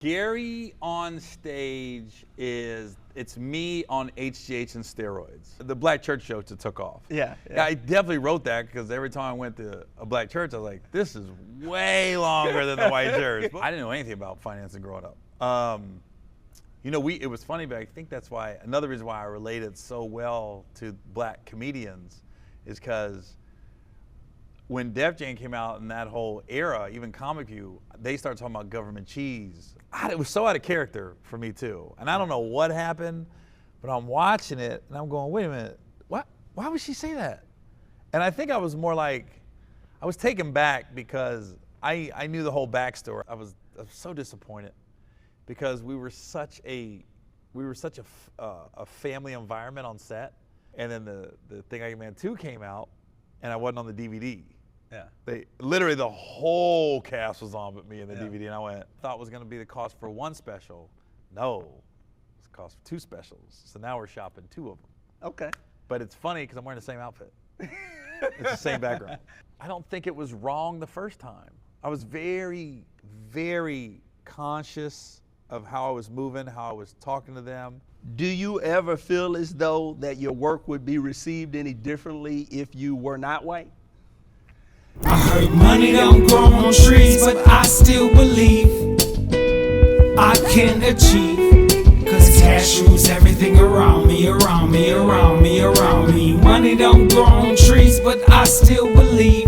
Gary on stage it's me on HGH and steroids. The black church joke that took off. Yeah. I definitely wrote that because every time I went to a black church, I was like, this is way longer than the white church. I didn't know anything about financing growing up. It was funny, but I think that's why, another reason why I related so well to black comedians is because when Def Jam came out in that whole era, even Comic View, they started talking about government cheese. It was so out of character for me too. And I don't know what happened, but I'm watching it and I'm going, wait a minute, what? Why would she say that? And I think I was more like, I was taken back because I knew the whole backstory. I was so disappointed because we were such a family environment on set. And then the Thing I Can Man 2 came out and I wasn't on the DVD. Yeah. They literally, the whole cast was on but me in the DVD, and I thought it was going to be the cost for one special. No, it's the cost for two specials. So now we're shopping two of them. Okay. But it's funny because I'm wearing the same outfit. It's the same background. I don't think it was wrong the first time. I was very, very conscious of how I was moving, how I was talking to them. Do you ever feel as though that your work would be received any differently if you were not white? I heard money don't grow on trees, but I still believe I can achieve. Cause cash rules everything around me, around me, around me, around me. Money don't grow on trees, but I still believe.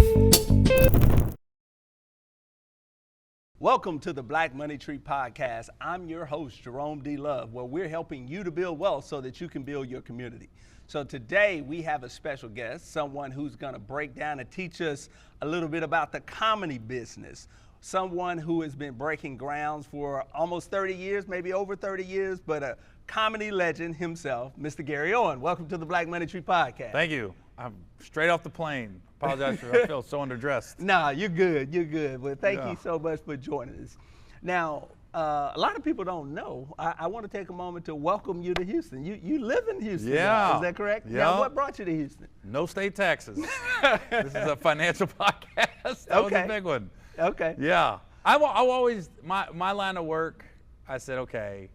Welcome to the Black Money Tree Podcast. I'm your host, Jerome D. Love, where we're helping you to build wealth so that you can build your community. So today we have a special guest, someone who's going to break down and teach us a little bit about the comedy business. Someone who has been breaking grounds for almost 30 years, maybe over 30 years, but a comedy legend himself, Mr. Gary Owen. Welcome to the Black Money Tree Podcast. Thank you. I'm straight off the plane. Apologize for I feel so underdressed. Nah, you're good. You're good. Well, thank you so much for joining us. Now, a lot of people don't know. I want to take a moment to welcome you to Houston. You live in Houston. Yeah. Is that correct? Yeah. Now, what brought you to Houston? No state taxes. This is a financial podcast. That was a big one. Okay. Yeah. I always, my line of work, I said, okay,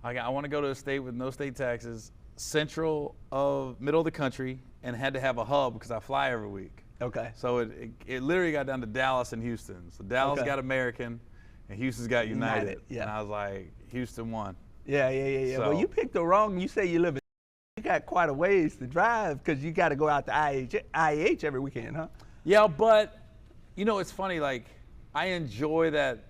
I want to go to a state with no state taxes, middle of the country, and had to have a hub because I fly every week. Okay. So it literally got down to Dallas and Houston. So Dallas got American, and Houston's got United. Yeah. And I was like, Houston won. Yeah. So, well, you picked the wrong. You say you live in. You got quite a ways to drive because you got to go out to IH every weekend, huh? Yeah, but it's funny. Like I enjoy that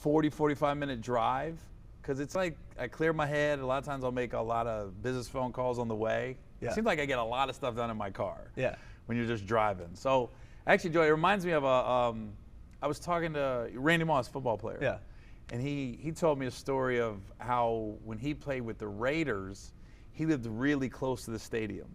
45-minute drive because it's like I clear my head. A lot of times I'll make a lot of business phone calls on the way. Yeah. It seems like I get a lot of stuff done in my car. Yeah. When you're just driving. So actually, Joey, it reminds me of I was talking to Randy Moss, football player. Yeah. And he told me a story of how when he played with the Raiders, he lived really close to the stadium.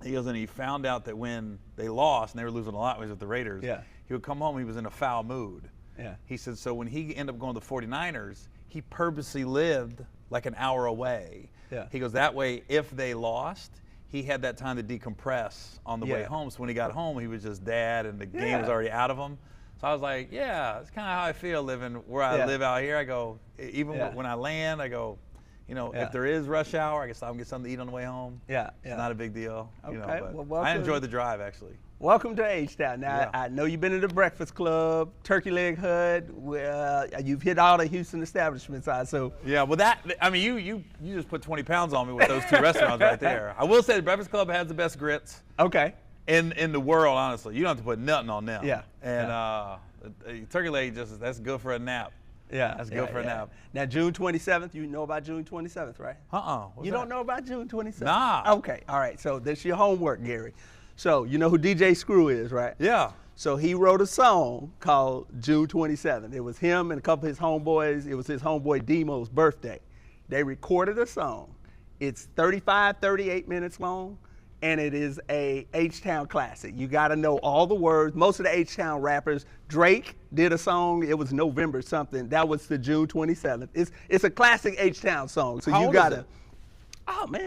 He goes, and he found out that when they lost, and they were losing a lot with the Raiders, he would come home, he was in a foul mood. Yeah. He said, so when he ended up going to the 49ers, he purposely lived like an hour away. Yeah. He goes, that way, if they lost, he had that time to decompress on the way home. So when he got home, he was just dad, and the game was already out of him. So I was like, yeah, it's kind of how I feel living where I live out here. I go, even when I land, I go, if there is rush hour, I can stop and get something to eat on the way home. Yeah. It's not a big deal. Okay. But I enjoy the drive, actually. Welcome to H-Town. Now, I know you've been in the Breakfast Club, Turkey Leg Hut. You've hit all the Houston establishments. So yeah, well, you just put 20 pounds on me with those two restaurants right there. I will say the Breakfast Club has the best grits. Okay. In the world, honestly. You don't have to put nothing on them. Yeah. And Turkey Leg, that's good for a nap. Yeah. That's good for a nap. Now, June 27th, you know about June 27th, right? What's don't know about June 27th? Nah. Okay. All right. So this is your homework, Gary. So you know who DJ Screw is, right? Yeah. So he wrote a song called June 27th. It was him and a couple of his homeboys. It was his homeboy Demo's birthday. They recorded a song. It's 38 minutes long, and it is a H-Town classic. You got to know all the words. Most of the H-Town rappers, Drake did a song. It was November something. That was the June 27th. It's a classic H-Town song. So you got to,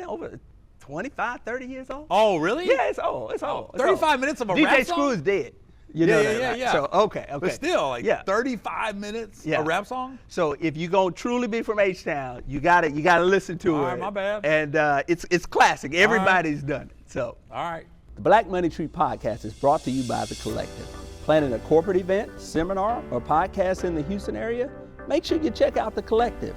over 25, 30 years old. Oh, really? Yeah, it's old. It's old. 35 minutes of a DJ rap Screw song? is dead. You know that, yeah, right? yeah. So, okay. But still, like yeah. 35 minutes a rap song? So if you're gonna truly be from H-Town, you gotta listen to All it. right, my bad. And it's classic. Everybody's done it. So All right. the Black Money Tree podcast is brought to you by The Collective. Planning a corporate event, seminar, or podcast in the Houston area? Make sure you check out The Collective.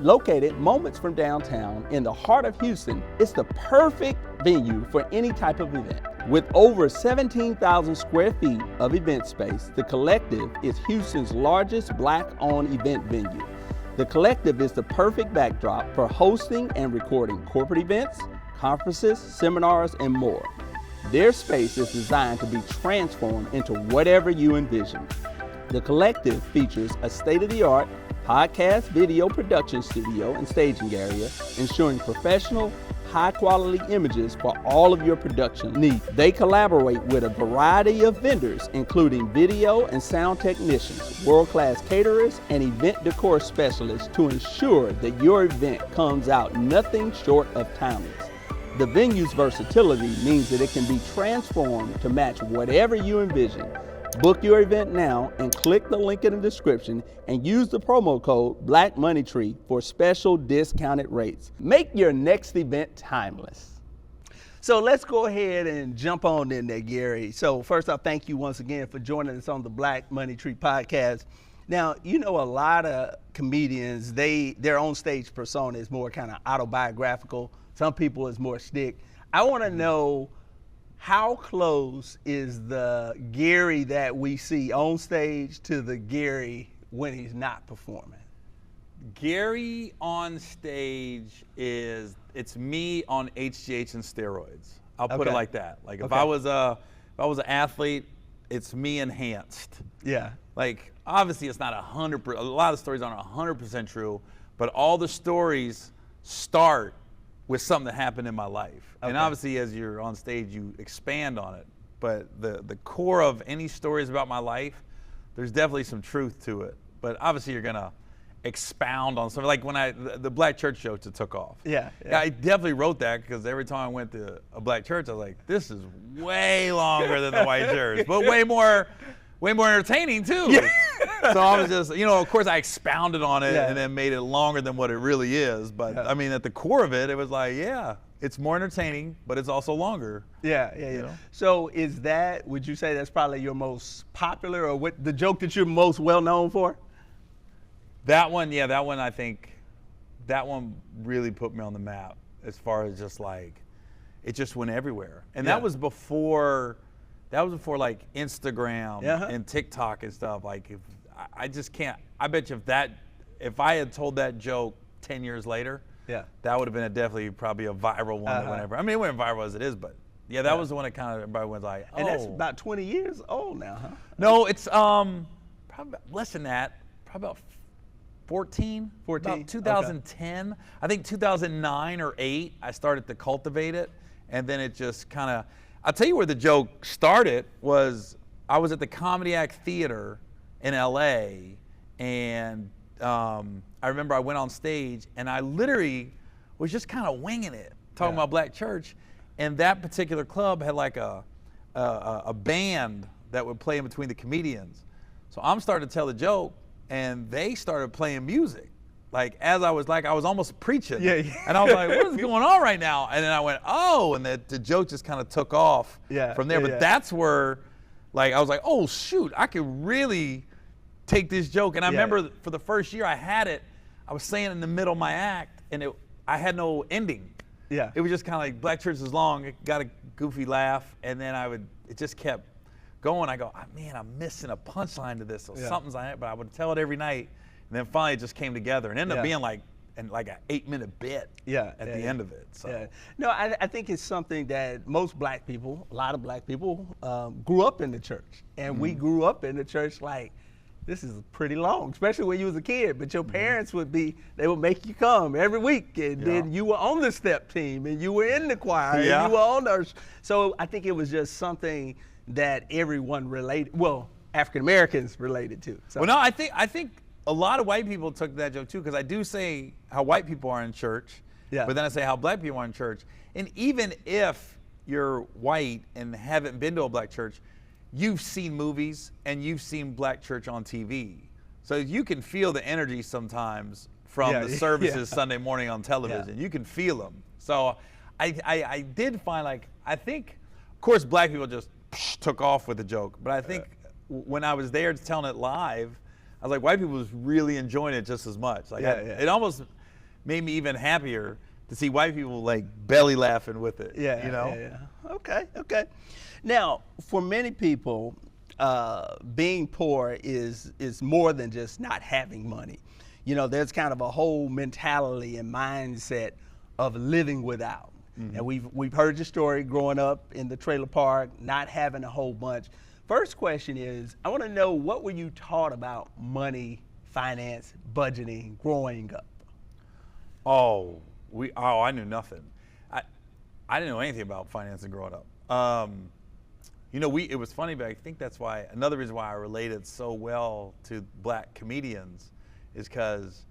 Located moments from downtown in the heart of Houston, it's the perfect venue for any type of event. With over 17,000 square feet of event space, The Collective is Houston's largest Black-owned event venue. The Collective is the perfect backdrop for hosting and recording corporate events, conferences, seminars, and more. Their space is designed to be transformed into whatever you envision. The Collective features a state-of-the-art podcast, video production studio, and staging area, ensuring professional, high-quality images for all of your production needs. They collaborate with a variety of vendors, including video and sound technicians, world-class caterers, and event decor specialists to ensure that your event comes out nothing short of timeless. The venue's versatility means that it can be transformed to match whatever you envision. Book your event now and click the link in the description and use the promo code BLACKMONEYTREE for special discounted rates. Make your next event timeless. So let's go ahead and jump on in there, Gary. So first off, thank you once again for joining us on the Black Money Tree podcast. Now, you know, a lot of comedians, their own stage persona is more kind of autobiographical. Some people is more shtick. I want to know, how close is the Gary that we see on stage to the Gary when he's not performing? Gary on stage it's me on HGH and steroids. I'll put it like that. Like if I was an athlete, it's me enhanced. Yeah. Like obviously it's not 100%, a lot of stories aren't 100% true, but all the stories start with something that happened in my life. And obviously as you're on stage, you expand on it. But the core of any stories about my life, there's definitely some truth to it. But obviously you're gonna expound on something. Like when the black church joke that took off. Yeah. I definitely wrote that because every time I went to a black church, I was like, this is way longer than the white church, but way more entertaining too. Yeah. So I was just, of course I expounded on it and then made it longer than what it really is. But I mean, at the core of it, it was like, it's more entertaining, but it's also longer. Yeah. So would you say that's probably your most popular, or what the joke that you're most well known for? That one, I think, that one really put me on the map as far as just like, it just went everywhere. And that was before like Instagram and TikTok and stuff. Like I just can't, I bet you if I had told that joke 10 years later, that would have been definitely probably a viral one that went everywhere. I mean, it went viral as it is, but that was the one that kind of everybody was like, oh. And that's about 20 years old now, huh? No, it's probably less than that, probably about 14, about 2010. I think 2009 or 8, I started to cultivate it, and then it just kind of, I'll tell you where the joke started was I was at the Comedy Act Theater in LA, and I remember I went on stage and I literally was just kind of winging it, talking about black church, and that particular club had like a band that would play in between the comedians. So I'm starting to tell the joke, and they started playing music. Like as I was almost preaching. And I was like, what is going on right now? And then I went, oh, and the joke just kind of took off from there. But that's where, like, I was like, oh shoot, I could really take this joke. And I remember for the first year I had it, I was saying in the middle of my act, and I had no ending. It was just kind of like Black Church is long, it got a goofy laugh, and then it just kept going. I go, man, I'm missing a punchline to this, so something's on it, but I would tell it every night. And then finally it just came together and ended up being like an 8-minute bit at the end of it. So. No, I think it's something that most black people, a lot of black people, grew up in the church. And we grew up in the church like, this is pretty long, especially when you was a kid. But your parents they would make you come every week. And then you were on the step team and you were in the choir and you were on the, so I think it was just something that everyone related, well, African Americans related to. So. Well, no, I think a lot of white people took that joke too, because I do say how white people are in church, but then I say how black people are in church. And even if you're white and haven't been to a black church, you've seen movies and you've seen black church on TV. So you can feel the energy sometimes from the services Sunday morning on television. You can feel them. So I did find, like, I think, of course, black people just took off with the joke, but I think when I was there telling it live, I was like, white people was really enjoying it just as much. Like, it almost made me even happier to see white people like belly laughing with it. You know? Okay. Now, for many people, being poor is more than just not having money. You know, there's kind of a whole mentality and mindset of living without. And we've heard your story growing up in the trailer park, not having a whole bunch. First question is, I want to know, what were you taught about money, finance, budgeting growing up? I knew nothing. I didn't know anything about finance growing up. You know, it was funny, but I think that's why, another reason why I related so well to black comedians is because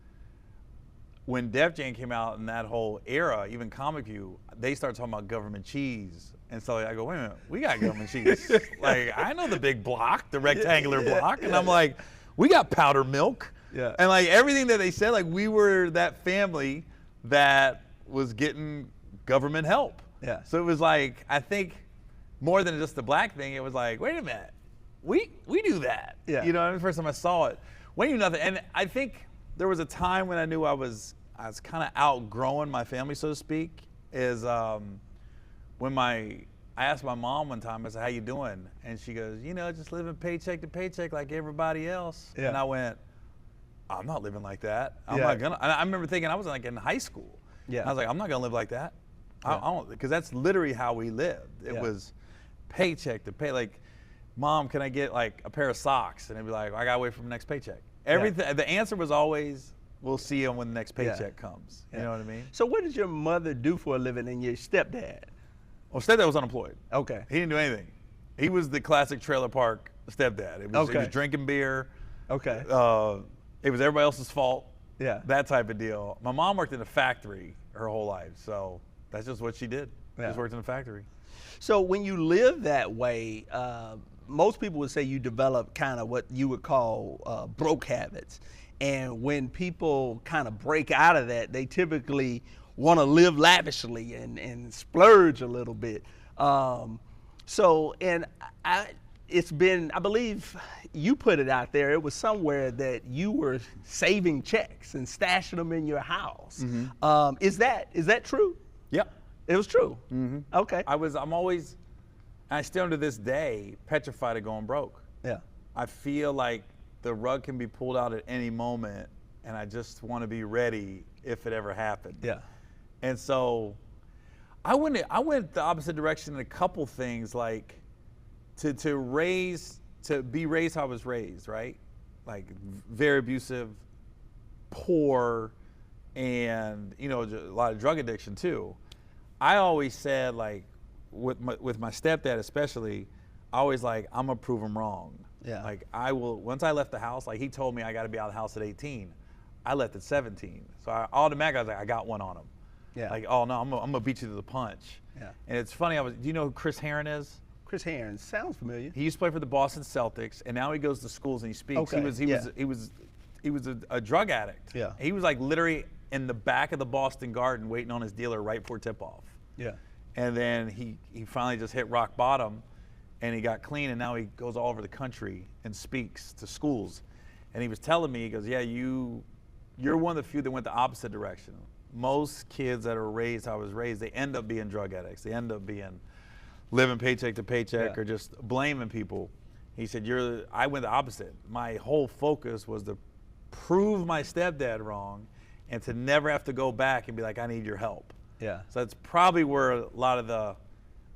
when Def Jam came out in that whole era, even Comic View, they started talking about government cheese. And so I go, wait a minute, we got government cheese. Like, I know the big block, the rectangular block. And I'm like, we got powdered milk. And like everything that they said, like we were that family that was getting government help. So it was like, I think more than just the black thing, it was like, wait a minute, we do that. You know, the first time I saw it, we knew nothing. And I think there was a time when I knew I was kind of outgrowing my family, so to speak, is when I asked my mom one time, I said, how you doing? And she goes, you know, just living paycheck to paycheck like everybody else. And I went, I'm not living like that. I'm not gonna. I remember thinking, I was like in high school. I was like, I'm not gonna live like that. I don't, because that's literally how we lived. It was paycheck to pay. Like, Mom, can I get like a pair of socks? And it'd be like, I gotta wait for the next paycheck. Everything. The answer was always, we'll see you when the next paycheck comes. You know what I mean? So what did your mother do for a living and your stepdad? Well, stepdad was unemployed. Okay. He didn't do anything. He was the classic trailer park stepdad. It was, he was drinking beer. Okay. It was everybody else's fault. That type of deal. My mom worked in a factory her whole life, so that's just what she did. She just worked in a factory. So when you live that way, most people would say you develop kind of what you would call broke habits. And when people kind of break out of that, they typically want to live lavishly and splurge a little bit. It's been, I believe you put it out there, it was somewhere that you were saving checks and stashing them in your house. Is that true? Yep. It was true? Okay. I'm always, I still to this day, petrified of going broke. I feel like the rug can be pulled out at any moment, and I just want to be ready if it ever happened. And so I went the opposite direction in a couple things, like to be raised how I was raised, right? Like very abusive, poor, and you know, a lot of drug addiction too. I always said, like, with my stepdad especially, I always like, I'm gonna prove him wrong. Like I will, once I left the house, like he told me I gotta be out of the house at 18. I left at 17. So I automatically, I was like, I got one on him. Like, oh no, I'm gonna beat you to the punch. And it's funny, do you know who Chris Herron is? Chris Herron, sounds familiar. He used to play for the Boston Celtics, and now he goes to schools and he speaks. He was a drug addict. He was like literally in the back of the Boston Garden waiting on his dealer right before tip-off. And then he finally just hit rock bottom, and he got clean, and now he goes all over the country and speaks to schools. And he was telling me, he goes, yeah, you're one of the few that went the opposite direction. Most kids that are raised how I was raised, they end up being drug addicts. They end up being living paycheck to paycheck or just blaming people. He said, I went the opposite. My whole focus was to prove my stepdad wrong and to never have to go back and be like, I need your help. So that's probably where a lot of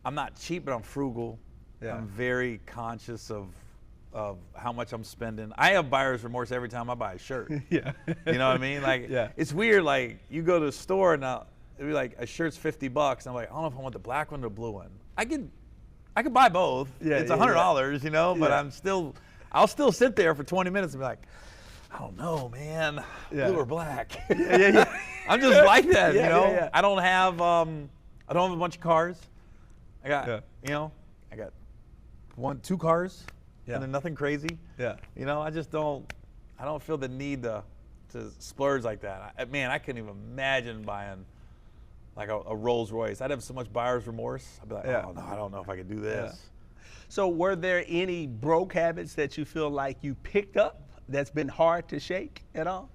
I'm not cheap, but I'm frugal. I'm very conscious of how much I'm spending. I have buyer's remorse every time I buy a shirt. You know what I mean? Like, it's weird, like you go to a store and it'd be like, a shirt's $50, and I'm like, I don't know if I want the black one or the blue one. I could buy both. It's $100, you know, but I'll still sit there for 20 minutes and be like, I don't know, man, blue or black. I'm just like that, you know. I don't have a bunch of cars. I got, you know, I got 2 cars, Yeah. and then nothing crazy. Yeah. You know, I don't feel the need to splurge like that. I couldn't even imagine buying like a Rolls Royce. I'd have so much buyer's remorse. I'd be like, Yeah. oh no, I don't know if I could do this. Yeah. So were there any broke habits that you feel like you picked up that's been hard to shake at all?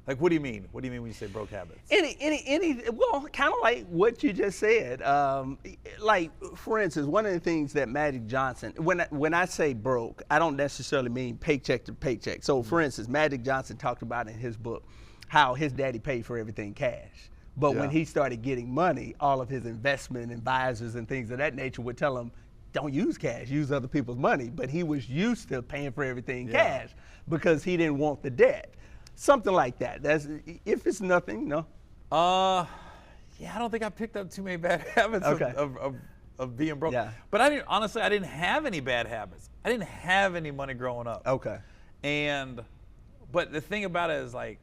Like, what do you mean? What do you mean when you say broke habits? Well, kind of like what you just said. Like, for instance, one of the things that Magic Johnson, when I say broke, I don't necessarily mean paycheck to paycheck. So, for instance, Magic Johnson talked about in his book how his daddy paid for everything cash. But when he started getting money, all of his investment advisors and things of that nature would tell him, don't use cash, use other people's money. But he was used to paying for everything cash because he didn't want the debt. Something like that. That's if it's nothing, no. I don't think I picked up too many bad habits of being broke. Yeah. But I didn't have any bad habits. I didn't have any money growing up. Okay. But the thing about it is, like,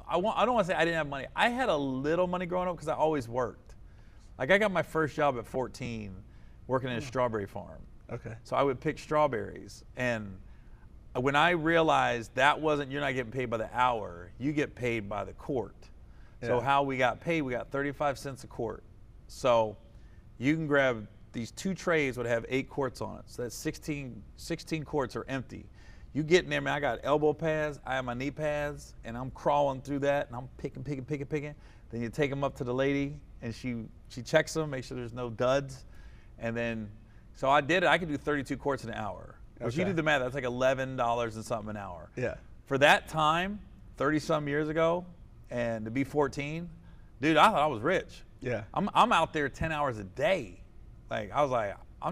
I don't want to say I didn't have money. I had a little money growing up because I always worked. Like, I got my first job at 14 working in a strawberry farm. Okay. So I would pick strawberries, and when I realized that you're not getting paid by the hour, you get paid by the quart. So how we got paid, we got 35 cents a quart. So you can grab these 2 trays would have 8 quarts on it. So that's 16 quarts are empty. You get in there, man, I got elbow pads, I have my knee pads, and I'm crawling through that, and I'm picking. Then you take them up to the lady, and she checks them, make sure there's no duds. And then, so I did it. I could do 32 quarts an hour. If you do the math, that's like $11 and something an hour. Yeah. For that time, 30-some years ago, and to be 14, dude, I thought I was rich. Yeah. I'm out there 10 hours a day. Like, I was like, I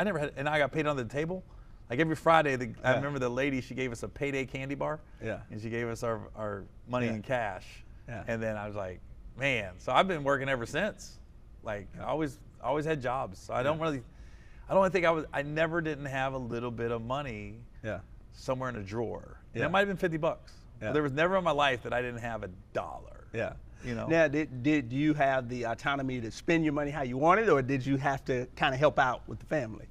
never had, and I got paid under the table. Like, every Friday, I remember the lady, she gave us a payday candy bar. Yeah. And she gave us our money in cash. Yeah. And then I was like, man, so I've been working ever since. Like, I always had jobs. So I don't think I never didn't have a little bit of money somewhere in a drawer. Yeah. It might have been $50. Yeah. But there was never in my life that I didn't have $1. Yeah. You know? Now, did you have the autonomy to spend your money how you wanted, or did you have to kind of help out with the family?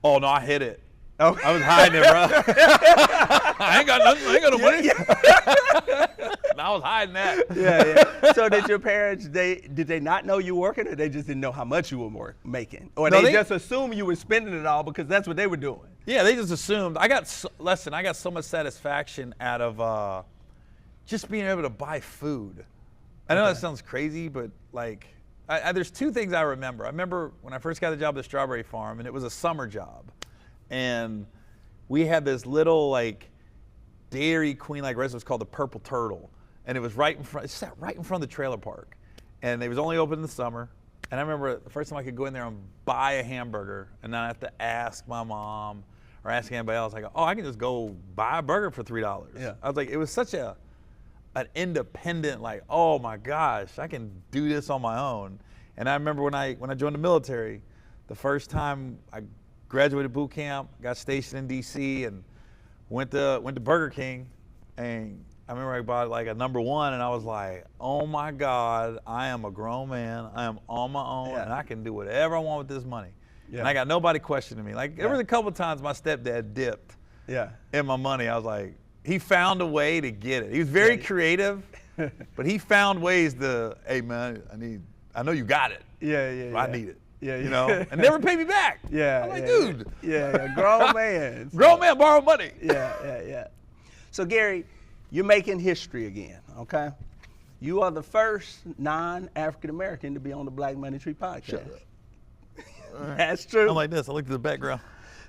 Oh, no, I hid it. Oh. I was hiding it, bro. I ain't got nothing. I ain't got no money. I was hiding that. Yeah. So did your parents, did they not know you were working, or they just didn't know how much you were making? Or they just assumed you were spending it all because that's what they were doing? Yeah, they just assumed. I got so much satisfaction out of just being able to buy food. I know that sounds crazy, but like, there's 2 things I remember. I remember when I first got the job at the strawberry farm, and it was a summer job. And we had this little, like, Dairy Queen like restaurant called the Purple Turtle, and it was right in front. It sat right in front of the trailer park, and it was only open in the summer. And I remember the first time I could go in there and buy a hamburger, and not have to ask my mom or ask anybody else. I go, I can just go buy a burger for $3. Yeah. I was like, it was such an independent, like, oh my gosh, I can do this on my own. And I remember when I joined the military, the first time I graduated boot camp, got stationed in D.C., and went to Burger King, and I remember I bought like a number 1, and I was like, oh my God, I am a grown man, I am on my own, and I can do whatever I want with this money. Yeah. And I got nobody questioning me. Like, there was a couple times my stepdad dipped in my money. I was like, he found a way to get it. He was very creative, but he found ways to, hey man, I know you got it. I need it. Yeah, you know, and never pay me back. I'm like, dude. Grown man. Grown man borrow money. Yeah. So Gary, you're making history again, okay? You are the first non-African American to be on the Black Money Tree podcast. Shut up. That's true. I'm like this. I look at the background.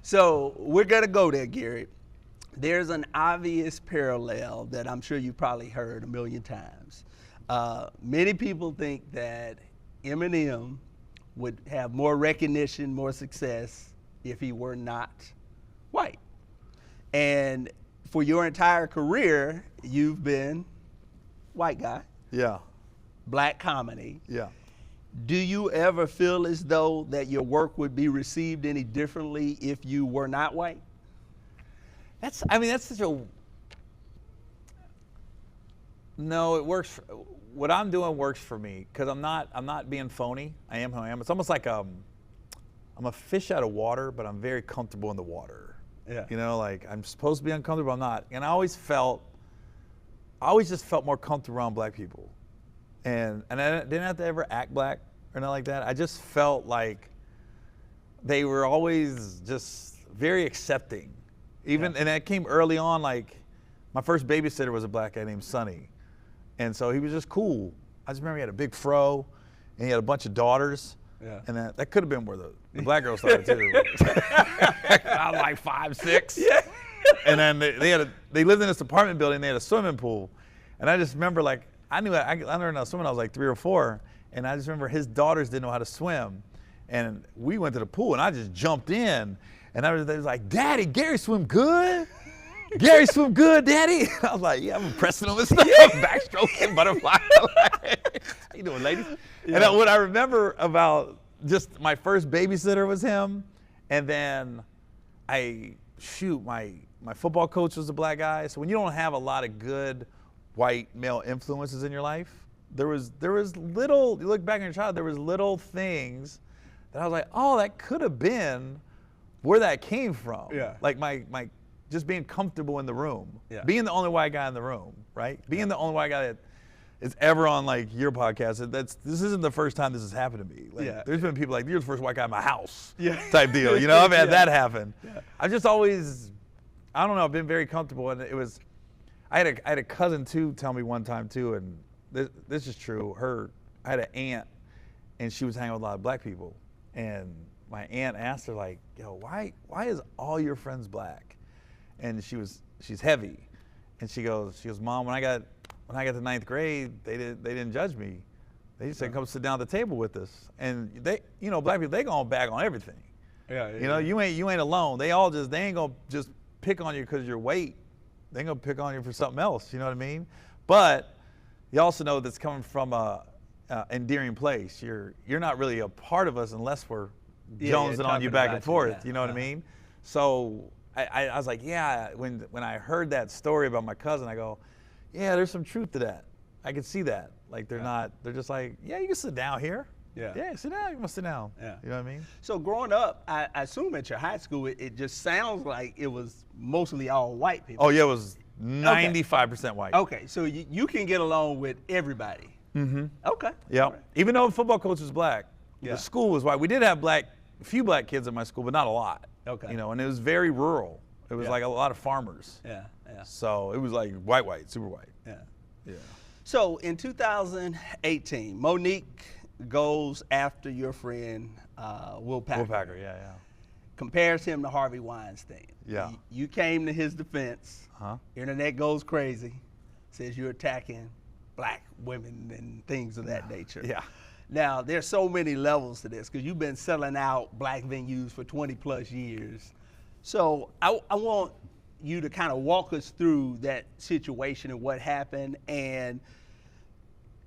So we're gonna go there, Gary. There's an obvious parallel that I'm sure you've probably heard a million times. Many people think that Eminem would have more recognition, more success if he were not white. And for your entire career, you've been white guy. Yeah. Black comedy. Yeah. Do you ever feel as though that your work would be received any differently if you were not white? That's such a, no, it works. what I'm doing works for me because I'm not being phony. I am who I am. It's almost like I'm a fish out of water, but I'm very comfortable in the water. Yeah. You know, like I'm supposed to be uncomfortable, I'm not. And I always just felt more comfortable around black people. And I didn't have to ever act black or nothing like that. I just felt like they were always just very accepting. And that came early on, like my first babysitter was a black guy named Sonny. And so he was just cool. I just remember he had a big fro and he had a bunch of daughters. Yeah. And that could have been where the black girl started too. I was like 5'6". Yeah. And then they lived in this apartment building. They had a swimming pool, and I just remember like I learned how to swim when I was like 3 or 4, and I just remember his daughters didn't know how to swim, and we went to the pool, and I just jumped in, and they was like, "Daddy, Gary swim good. Gary swim good, Daddy." And I was like, "Yeah, I'm impressing him and stuff, backstroking, butterfly." How you doing, ladies? Yeah. And what I remember about just my first babysitter was him, and then my football coach was a black guy. So when you don't have a lot of good white male influences in your life, there was little, you look back on your childhood, there was little things that I was like, oh, that could have been where that came from. Yeah. Like my just being comfortable in the room. Yeah. Being the only white guy in the room, right? Being the only white guy that is ever on like your podcast. This isn't the first time this has happened to me. Like, there's been people like, you're the first white guy in my house type deal. You know, I've had that happen. Yeah. I've just always, I don't know, I've been very comfortable. And it was, I had a cousin too tell me one time too, and this is true. I had an aunt, and she was hanging with a lot of black people. And my aunt asked her like, yo, why is all your friends black? And she's heavy. And she goes, Mom, when I got to 9th grade, they didn't judge me. They just said, come sit down at the table with us. And they, you know, black people, they going back on everything. Yeah. You know, you ain't alone. They ain't gonna just pick on you because of your weight. They ain't gonna pick on you for something else. You know what I mean? But you also know that's coming from a endearing place. You're not really a part of us unless we're jonesing on you back and forth. You know what I mean? So I was like, yeah. When I heard that story about my cousin, I go, yeah, there's some truth to that. I can see that. Like they're just like, yeah, you can sit down here. Yeah, sit down. You must sit down. Yeah. You know what I mean? So growing up, I assume at your high school, it just sounds like it was mostly all white people. Oh yeah, it was 95% white. Okay, so you can get along with everybody. Mm-hmm. Okay. Yeah. Right. Even though the football coach was black, the school was white. We did have a few black kids in my school, but not a lot. Okay. You know, and it was very rural. It was like a lot of farmers. Yeah. So it was like white, super white. Yeah. So in 2018, Monique goes after your friend Will Packer. Will Packer, yeah. Compares him to Harvey Weinstein. Yeah. You came to his defense. Internet goes crazy. Says you're attacking black women and things of that nature. Yeah. Now, there's so many levels to this because you've been selling out black venues for 20 plus years. So I want you to kind of walk us through that situation and what happened, and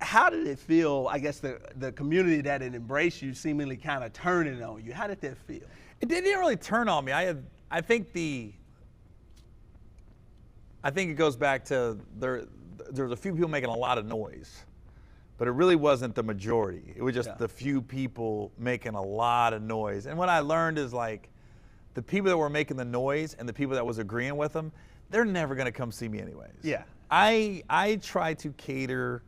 how did it feel, I guess, the community that had embraced you seemingly kind of turning on you? How did that feel? It didn't really turn on me. I think it goes back to there's a few people making a lot of noise, but it really wasn't the majority. It was just the few people making a lot of noise. And what I learned is like the people that were making the noise and the people that was agreeing with them, they're never gonna come see me anyways. Yeah. I try to cater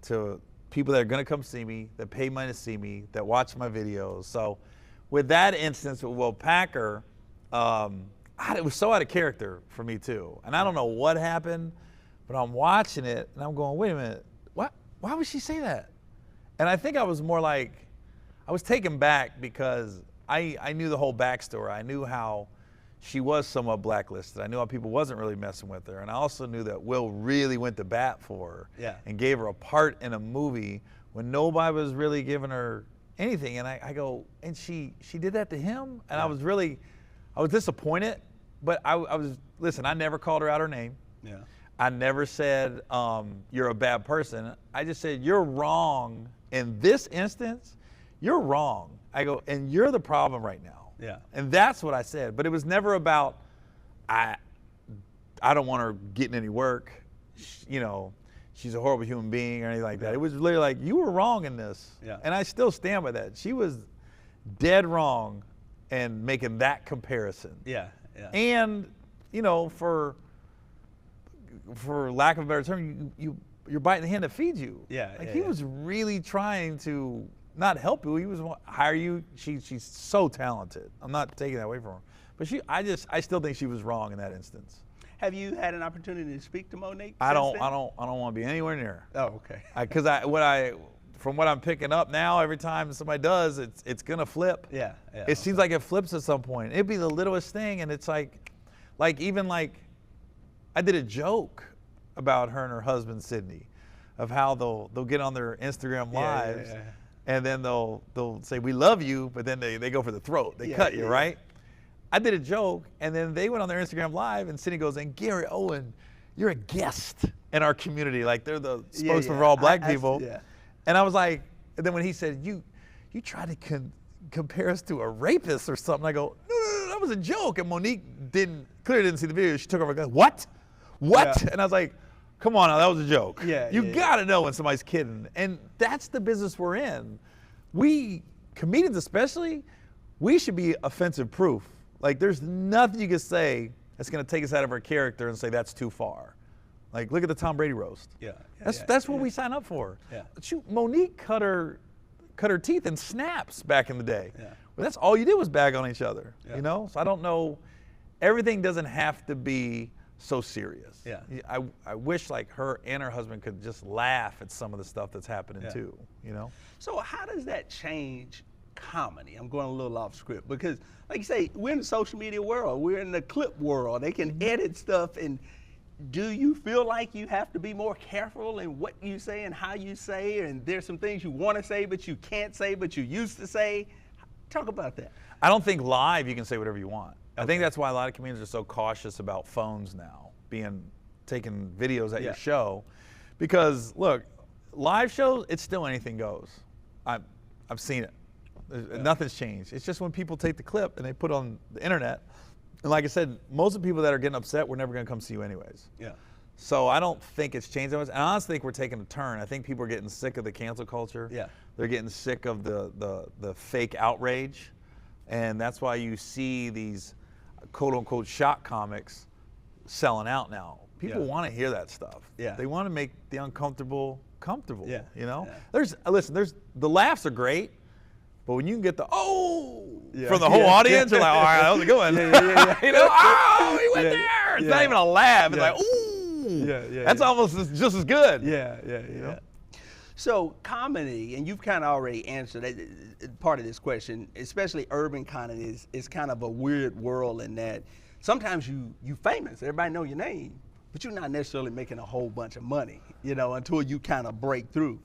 to people that are gonna come see me, that pay money to see me, that watch my videos. So with that instance with Will Packer, it was so out of character for me too. And I don't know what happened, but I'm watching it and I'm going, wait a minute, why would she say that? And I think I was more like, I was taken back because I knew the whole backstory. I knew how she was somewhat blacklisted. I knew how people wasn't really messing with her. And I also knew that Will really went to bat for her and gave her a part in a movie when nobody was really giving her anything. And I go, and she did that to him? And I was disappointed, but listen, I never called her out her name. Yeah. I never said, you're a bad person. I just said, you're wrong in this instance. You're wrong. I go, and you're the problem right now. Yeah. And that's what I said. But it was never about, I don't want her getting any work. You know, she's a horrible human being or anything like that. It was literally like, you were wrong in this. Yeah. And I still stand by that. She was dead wrong in making that comparison. Yeah, yeah. And, you know, for lack of a better term, you're biting the hand that feeds you. Yeah, like yeah, he yeah. was really trying to not help you. He was hire you. She's so talented. I'm not taking that away from her, but I still think she was wrong in that instance. Have you had an opportunity to speak to Monique? I don't want to be anywhere near her. Oh, okay. Because from what I'm picking up now, every time somebody does, it's gonna flip. Yeah, yeah. It seems like it flips at some point. It'd be the littlest thing, and it's like even I did a joke about her and her husband Sydney, of how they'll get on their Instagram lives, and then they'll say we love you, but then they go for the throat. They cut you, right? I did a joke, and then they went on their Instagram live, and Sydney goes, and Gary Owen, you're a guest in our community. Like they're the spokesman for all black people. And I was like, and then when he said, you tried to compare us to a rapist or something, I go, no, that was a joke. And Monique clearly didn't see the video. She took over and goes, what? Yeah. And I was like, come on now, that was a joke. You gotta know when somebody's kidding. And that's the business we're in. We, comedians especially, we should be offensive proof. Like there's nothing you can say that's gonna take us out of our character and say that's too far. Like look at the Tom Brady roast. That's what we sign up for. Shoot, Monique cut her teeth in snaps back in the day. Well, that's all you did was bag on each other. You know? So I don't know. Everything doesn't have to be so serious. I wish like her and her husband could just laugh at some of the stuff that's happening too. You know? So how does that change comedy? I'm going a little off script because, like you say, we're in the social media world. We're in the clip world. They can edit stuff. And do you feel like you have to be more careful in what you say and how you say? And there's some things you want to say but you can't say but you used to say. Talk about that. I don't think live you can say whatever you want. I think that's why a lot of comedians are so cautious about phones now, taking videos at your show, because look, live shows, it's still anything goes. I've seen it. Nothing's changed. It's just when people take the clip and they put it on the internet, and like I said, most of the people that are getting upset, we're never going to come see you anyways. So I don't think it's changed that much. And I honestly think we're taking a turn. I think people are getting sick of the cancel culture. They're getting sick of the fake outrage, and that's why you see these quote-unquote shock comics selling out now. People want to hear that stuff. They want to make the uncomfortable comfortable. You know, there's the laughs are great, but when you can get the from the whole audience, you're like, all right, how's it going? You know, oh, he went there. It's not even a laugh. It's like, ooh, that's almost just as good. You know? So comedy, and you've kind of already answered part of this question, especially urban comedy is kind of a weird world in that sometimes you famous, everybody know your name, but you're not necessarily making a whole bunch of money, you know, until you kind of break through.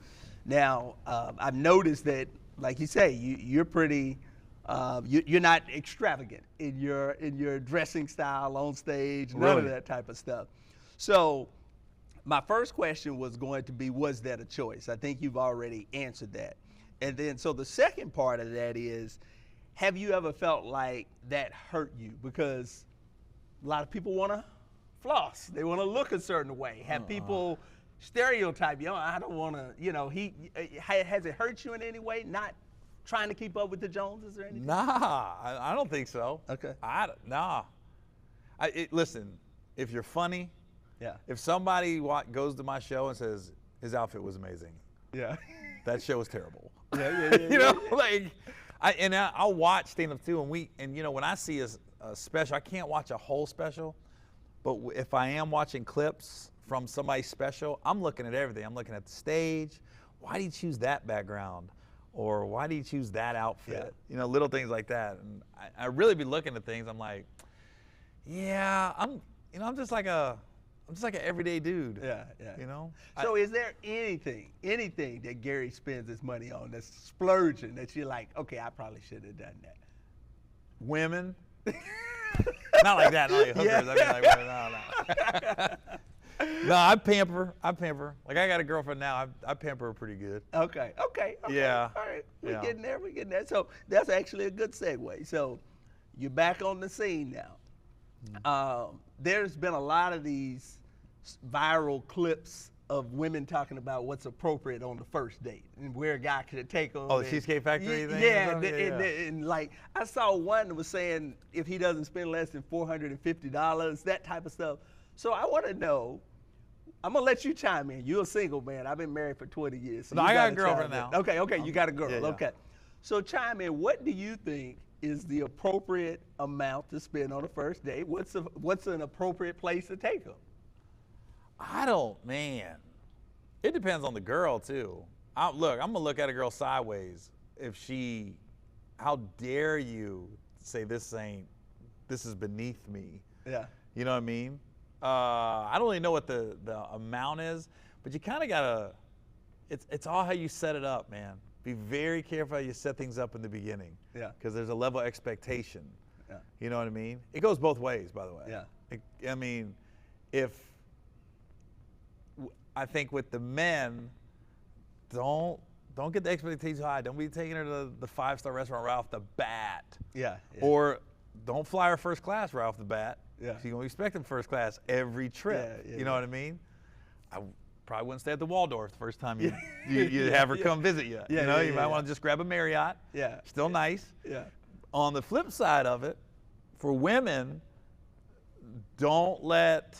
Now, I've noticed that, like you say, you're pretty, you're not extravagant in your dressing style on stage, none of that type of stuff. So my first question was going to be, was that a choice? I think you've already answered that. And then, so the second part of that is, have you ever felt like that hurt you? Because a lot of people want to floss. They want to look a certain way. Have people stereotype you? I don't want to, you know, has it hurt you in any way? Not trying to keep up with the Joneses or anything? Nah, I don't think so. Okay. Nah. Listen, if you're funny, yeah. If somebody goes to my show and says his outfit was amazing, yeah, that show was terrible. Yeah. You know, like, I'll watch stand-up too, and you know, when I see a special, I can't watch a whole special, but if I am watching clips from somebody's special, I'm looking at everything. I'm looking at the stage. Why do you choose that background? Or why do you choose that outfit? Yeah. You know, little things like that. And I really be looking at things. I'm like, yeah, I'm just like an everyday dude. Yeah. You know. So is there anything that Gary spends his money on that's splurging that you're like, okay, I probably should have done that? Women. Not like that. Not like hookers. I mean, like, no. No, I pamper. Like, I got a girlfriend now. I pamper her pretty good. Okay. Yeah. All right. We're getting there. So that's actually a good segue. So you're back on the scene now. There's been a lot of these viral clips of women talking about what's appropriate on the first date and where a guy could take them. Oh, the Cheesecake Factory thing? Yeah, and like I saw one that was saying if he doesn't spend less than $450, that type of stuff. So I want to know. I'm gonna let you chime in. You're a single man. I've been married for 20 years. So no, I got a girlfriend now. Okay, you got a girl. Yeah. Okay. So chime in. What do you think is the appropriate amount to spend on a first date? What's an appropriate place to take them? Man. It depends on the girl too. I'm gonna look at a girl sideways how dare you say this is beneath me. Yeah. You know what I mean? I don't really know what the amount is, but you kind of gotta, it's all how you set it up, man. Be very careful how you set things up in the beginning. Yeah. Because there's a level of expectation. Yeah. You know what I mean? It goes both ways, by the way. Yeah. I mean, I think with the men, don't get the expectations high. Don't be taking her to the 5-star restaurant right off the bat. Yeah. Or don't fly her first class right off the bat. Yeah. She's gonna expect him first class every trip. Yeah, you know what I mean? I probably wouldn't stay at the Waldorf the first time you have her come visit you. Yeah, you know, yeah, you might want to just grab a Marriott. Yeah. Still nice. Yeah. On the flip side of it, for women, don't let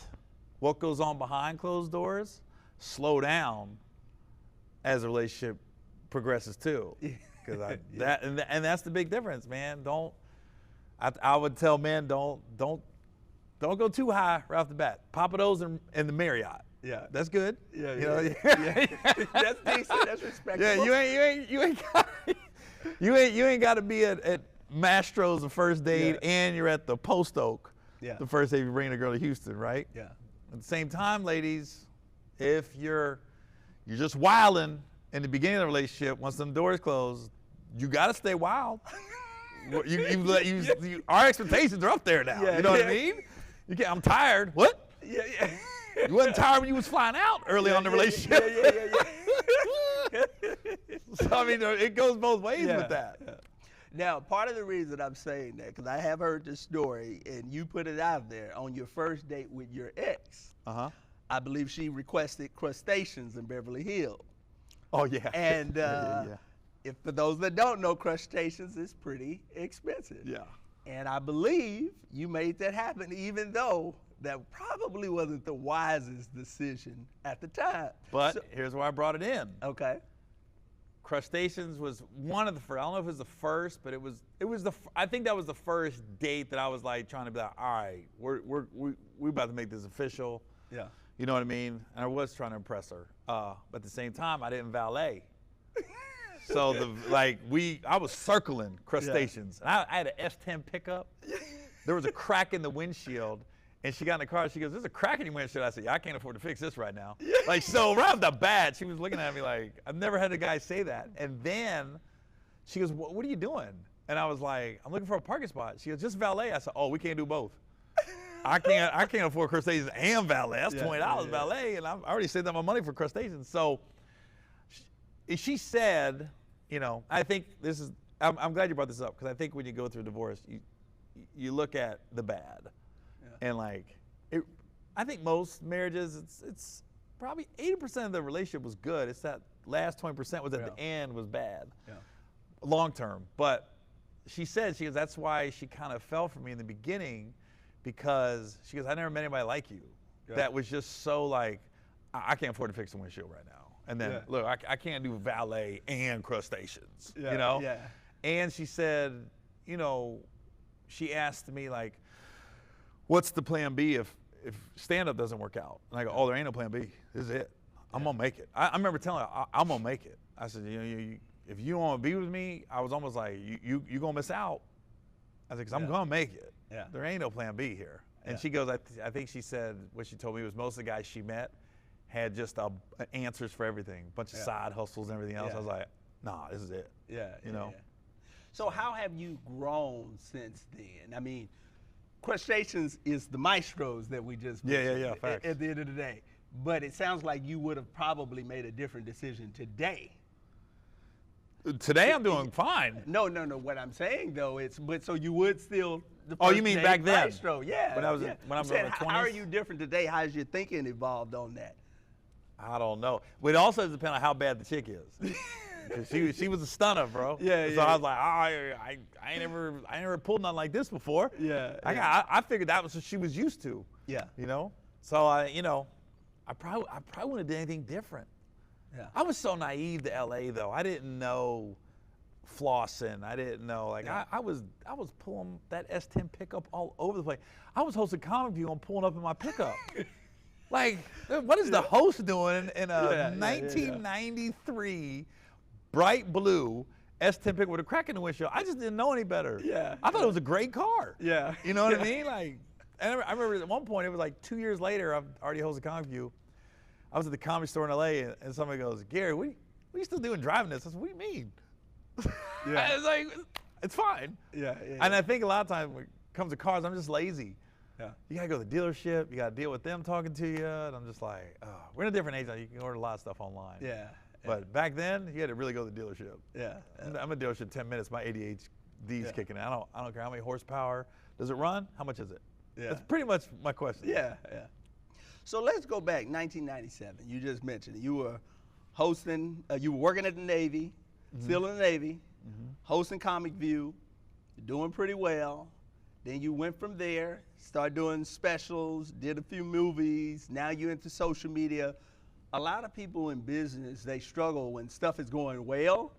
what goes on behind closed doors slow down as the relationship progresses too. Because that's the big difference, man. I would tell men don't go too high right off the bat. Papa those in the Marriott. Yeah. That's good. Yeah. You know? Yeah. That's decent. That's respectable. Yeah, you ain't got to be at Mastro's the first date and you're at the Post Oak the first day you bring a girl to Houston, right? Yeah. At the same time, ladies, if you're just wilding in the beginning of the relationship, once them doors close, you got to stay wild. Our expectations are up there now. Yeah, you know what I mean? I'm tired. What? Yeah. You wasn't tired when you was flying out early on the relationship. Yeah. So I mean, it goes both ways with that. Yeah. Now, part of the reason I'm saying that, because I have heard this story, and you put it out there on your first date with your ex. I believe she requested Crustaceans in Beverly Hills. Oh yeah. And if for those that don't know, Crustaceans is pretty expensive. Yeah. And I believe you made that happen, even though that probably wasn't the wisest decision at the time. But here's why I brought it in. Okay. Crustaceans was one of the first. I don't know if it was the first, but I think that was the first date that I was like trying to be like, all right, we're about to make this official. Yeah. You know what I mean? And I was trying to impress her. But at the same time, I didn't valet. So I was circling Crustaceans. And I had an S10 pickup. There was a crack in the windshield. And she got in the car, she goes, there's a crack in your windshield. I said, yeah, I can't afford to fix this right now. So right off the bat, she was looking at me like, I've never had a guy say that. And then she goes, what are you doing? And I was like, I'm looking for a parking spot. She goes, just valet. I said, oh, we can't do both. I can't afford Crustaceans and valet. That's $20 valet, and I already saved up my money for Crustaceans. So she said, I think I'm glad you brought this up, because I think when you go through a divorce, you look at the bad. And I think most marriages, it's probably 80% of the relationship was good. It's that last 20% was at the end was bad, long term. But she said, that's why she kind of fell for me in the beginning, because she goes, I never met anybody like you. That was just so like, I can't afford to fix the windshield right now. And then look, I can't do valet and Crustaceans, Yeah. And she said, she asked me like, what's the plan B if stand-up doesn't work out? And I go, oh, there ain't no plan B. This is it. I'm going to make it. I remember telling her, I'm going to make it. I said, if you don't want to be with me, I was almost like, you going to miss out. I said, because I'm going to make it. Yeah. There ain't no plan B here. And she goes, I think she said, what she told me was most of the guys she met had just answers for everything, a bunch of side hustles and everything else. I was like, nah, this is it. So how have you grown since then? I mean, Crustaceans is the maestros that we just mentioned facts. At the end of the day. But it sounds like you would have probably made a different decision today. Today I'm doing fine. No. What I'm saying though, so you would still. You mean back then? Maestro, yeah. When I was in my 20s. How are you different today? How's your thinking evolved on that? I don't know. But it also depends on how bad the chick is. 'Cause she was a stunner, bro. Yeah, so yeah. I was like, I ain't never pulled nothing like this before. Yeah, I figured that was what she was used to. Yeah. You know. So I probably wouldn't have done anything different. Yeah. I was so naive to LA though. I didn't know flossing. I didn't know I was pulling that S10 pickup all over the place. I was hosting Comic View and pulling up in my pickup. Like, what is the host doing in a 1993 bright blue S10 pickup with a crack in the windshield? I just didn't know any better. Yeah. I thought it was a great car. Yeah. You know what I mean? Like, and I remember at one point, it was like 2 years later, I've already hosted Comic View. I was at the Comedy Store in LA, and somebody goes, Gary, what are you still doing driving this? I said, what do you mean? Yeah. It's like, it's fine. Yeah. And I think a lot of times when it comes to cars, I'm just lazy. Yeah. You gotta go to the dealership, you gotta deal with them talking to you, and I'm just like, oh, we're in a different age now. You can order a lot of stuff online. Yeah. But back then, you had to really go to the dealership. Yeah. I'm at the dealership 10 minutes, my ADHD's kicking in. I don't care how many horsepower. Does it run? How much is it? Yeah. That's pretty much my question. Yeah. So let's go back, 1997. You just mentioned it. You were hosting, you were working at the Navy, still in the Navy, hosting Comic View, doing pretty well. Then you went from there, started doing specials, did a few movies. Now you're into social media. A lot of people in business, they struggle when stuff is going well.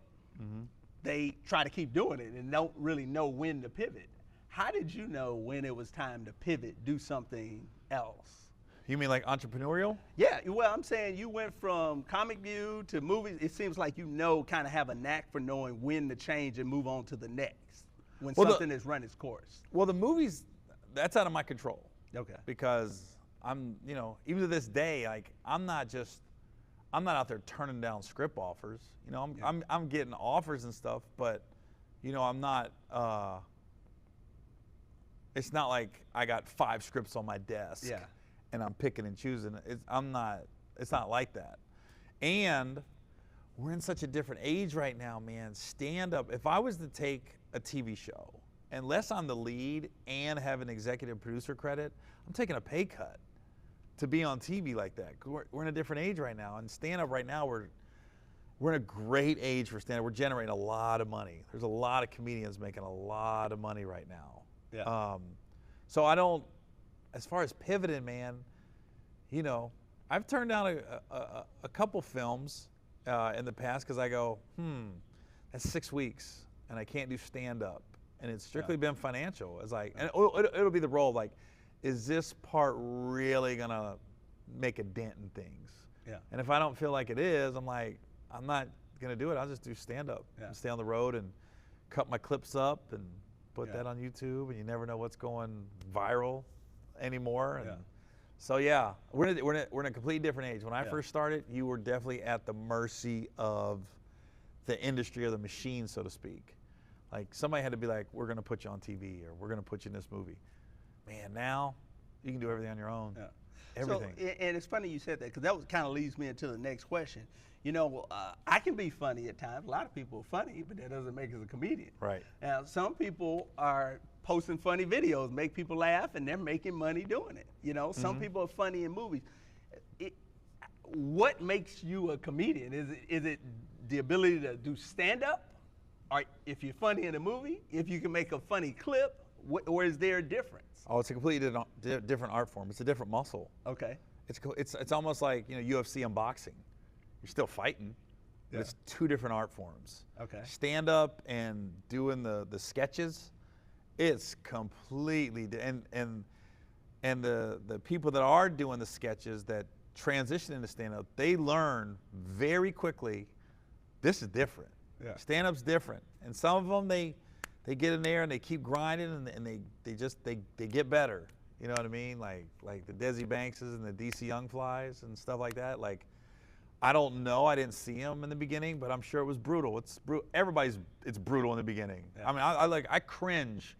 They try to keep doing it and don't really know when to pivot. How did you know when it was time to pivot, do something else? You mean like entrepreneurial? Yeah, well, I'm saying you went from Comic View to movies. It seems like you kind of have a knack for knowing when to change and move on to the next when something has run its course. Well, the movies, that's out of my control. Okay. Because I'm, even to this day, like I'm not out there turning down script offers. I'm getting offers and stuff, but I'm not. It's not like I got 5 scripts on my desk. Yeah. And I'm picking and choosing. It's not like that. And we're in such a different age right now, man. Stand up. If I was to take a TV show, unless I'm the lead and have an executive producer credit, I'm taking a pay cut to be on TV like that. We're in a different age right now. And stand up right now, we're in a great age for stand up. We're generating a lot of money. There's a lot of comedians making a lot of money right now. Yeah. So I don't. As far as pivoting, man, I've turned down a couple films in the past because I go, that's 6 weeks, and I can't do stand-up, and it's strictly been financial. It's like, and it'll be the role of like, is this part really gonna make a dent in things? Yeah. And if I don't feel like it is, I'm like, I'm not gonna do it. I'll just do stand-up and stay on the road and cut my clips up and put that on YouTube, and you never know what's going viral anymore. And so we're in a completely different age. When I first started, you were definitely at the mercy of the industry or the machine, so to speak. Like somebody had to be like, we're gonna put you on TV or we're gonna put you in this movie. Man, now you can do everything on your own. Yeah. Everything. So, and it's funny you said that because that kind of leads me into the next question. I can be funny at times. A lot of people are funny, but that doesn't make us a comedian. Right. Now, some people are posting funny videos, make people laugh, and they're making money doing it. Some people are funny in movies. What makes you a comedian? Is it the ability to do stand-up? Or if you're funny in a movie, if you can make a funny clip, or is there a difference? Oh, it's a completely different art form. It's a different muscle. Okay. It's almost like UFC and boxing. You're still fighting, but it's 2 different art forms. Okay. Stand up and doing the sketches, it's completely and the people that are doing the sketches that transition into stand up, they learn very quickly. This is different. Yeah. Stand up's different, and some of them they get in there and they keep grinding and they get better. You know what I mean? Like the Desi Bankses and the DC Young Flies and stuff like that. Like, I don't know. I didn't see them in the beginning, but I'm sure it was brutal. It's brutal in the beginning. Yeah. I mean, I cringe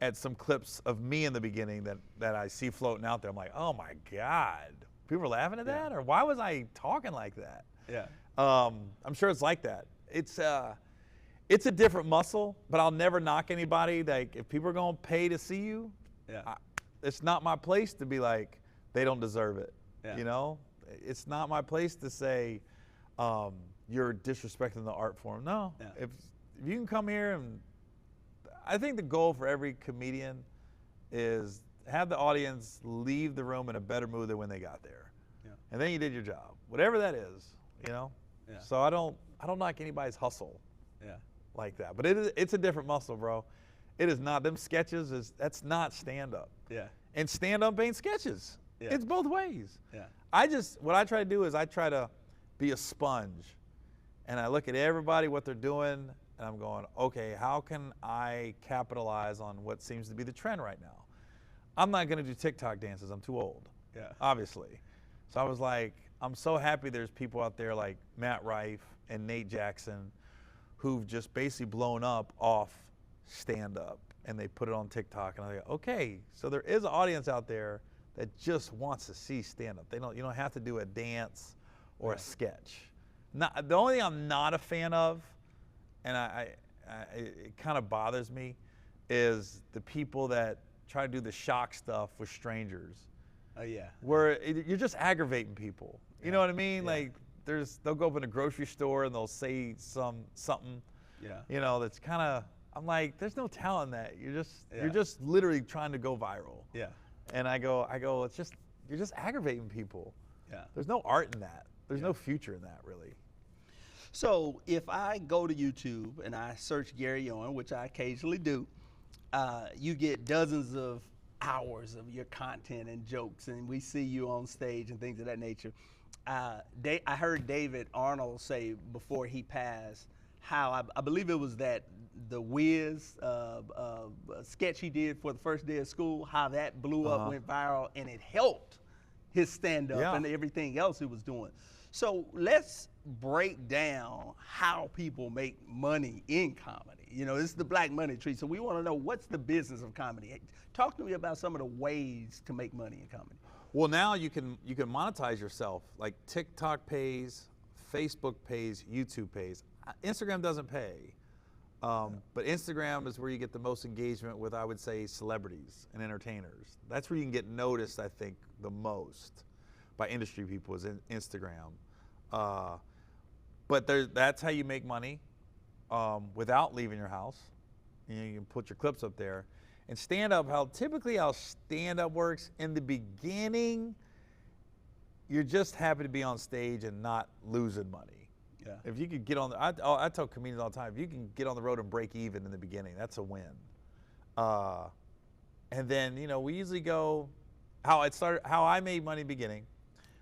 at some clips of me in the beginning that I see floating out there. I'm like, oh my God, people are laughing at that, or why was I talking like that? Yeah. I'm sure it's like that. It's a different muscle, but I'll never knock anybody. Like, if people are gonna pay to see you, it's not my place to be like they don't deserve it. Yeah. it's not my place to say you're disrespecting the art form. No, if you can come here, and I think the goal for every comedian is have the audience leave the room in a better mood than when they got there. Yeah. And then you did your job, whatever that is, you know? Yeah. So I don't knock anybody's hustle like that. But it's a different muscle, bro. It is not. Them sketches, that's not stand-up. Yeah. And stand-up ain't sketches. Yeah. It's both ways. Yeah. What I try to do is I try to be a sponge. And I look at everybody, what they're doing, and I'm going, okay, how can I capitalize on what seems to be the trend right now? I'm not gonna do TikTok dances, I'm too old, obviously. So I was like, I'm so happy there's people out there like Matt Rife and Nate Jackson who've just basically blown up off stand-up, and they put it on TikTok, and I go, okay, so there is an audience out there that just wants to see stand-up. You don't have to do a dance or a sketch. The only thing I'm not a fan of, and it kind of bothers me, is the people that try to do the shock stuff with strangers. Oh yeah. Where you're just aggravating people. You know what I mean? Yeah. Like they'll go up in a grocery store and they'll say something. Yeah. You know, that's kind of, I'm like, there's no talent in that. You're just literally trying to go viral. Yeah. And I go, you're just aggravating people. Yeah. There's no art in that. There's no future in that, really. So if I go to YouTube and I search Gary Owen, which I occasionally do, you get dozens of hours of your content and jokes, and we see you on stage and things of that nature. I heard David Arnold say before he passed how I believe it was that the Wiz sketch he did for the first day of school, how that blew up, went viral, and it helped his stand-up and everything else he was doing. So let's break down how people make money in comedy. You know, this is the Black Money Tree, so we want to know, what's the business of comedy? Talk to me about some of the ways to make money in comedy. Well, now you can monetize yourself. Like TikTok pays, Facebook pays, YouTube pays. Instagram doesn't pay, but Instagram is where you get the most engagement with, I would say, celebrities and entertainers. That's where you can get noticed, I think, the most by industry people, is in Instagram. But that's how you make money without leaving your house. You know, you can put your clips up there. And stand-up, how stand-up works, in the beginning, you're just happy to be on stage and not losing money. Yeah. If you could get on I tell comedians all the time, if you can get on the road and break even in the beginning, that's a win. And then, you know, we usually go, how I made money in the beginning,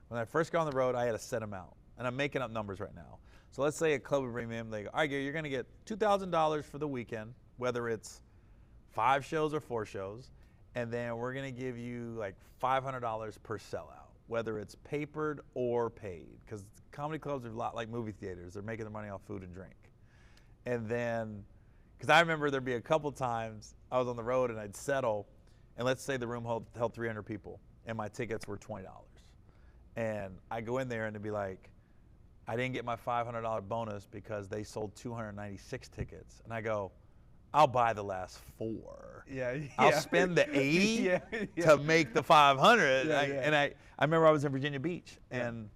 when I first got on the road, I had a set amount. And I'm making up numbers right now. So let's say a club would bring me in, they go, all right, Gary, you're gonna get $2,000 for the weekend, whether it's 5 shows or 4 shows, and then we're gonna give you like $500 per sellout, whether it's papered or paid, because comedy clubs are a lot like movie theaters. They're making their money off food and drink. And then, because I remember there'd be a couple times I was on the road and I'd settle, and let's say the room held 300 people, and my tickets were $20. And I go in there and it'd be like, I didn't get my $500 bonus because they sold 296 tickets. And I go, I'll buy the last 4. Yeah. I'll spend the 80 to make the 500. And I remember I was in Virginia Beach, and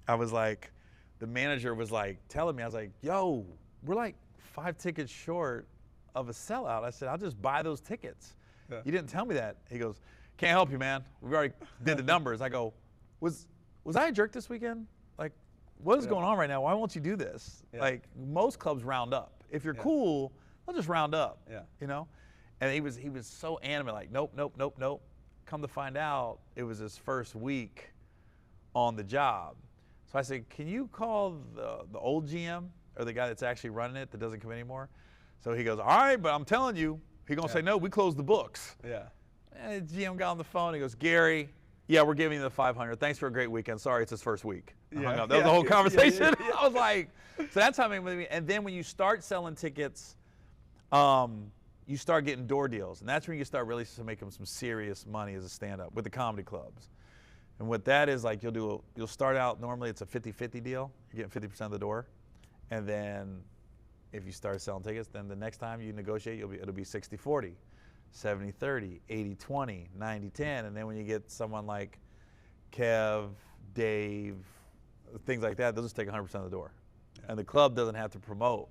I was like, the manager was like telling me, I was like, yo, we're like 5 tickets short of a sellout. I said, I'll just buy those tickets. Yeah. You didn't tell me that. He goes, can't help you, man. We already did the numbers. I go, was I a jerk this weekend? Like, what is going on right now? Why won't you do this? Yeah. Like, most clubs round up. If you're cool, they'll just round up. Yeah. You know? And he was so animate, like, nope, nope, nope, nope. Come to find out, it was his first week on the job. So I said, can you call the old GM, or the guy that's actually running it that doesn't come anymore? So he goes, all right, but I'm telling you, he's gonna say, no, we closed the books. Yeah. And the GM got on the phone, he goes, Gary, yeah, we're giving you the 500. Thanks for a great weekend. Sorry, it's his first week. That was the whole conversation. I was like, so that's how I make money. And then when you start selling tickets, you start getting door deals. And that's when you start really making some serious money as a stand-up with the comedy clubs. And what that is, like, you'll start out, normally it's a 50-50 deal. You're getting 50% of the door. And then if you start selling tickets, then the next time you negotiate, it'll be 60-40. 70-30, 80-20, 90-10, and then when you get someone like Kev, Dave, things like that, they'll just take 100% of the door. Yeah. And the club doesn't have to promote,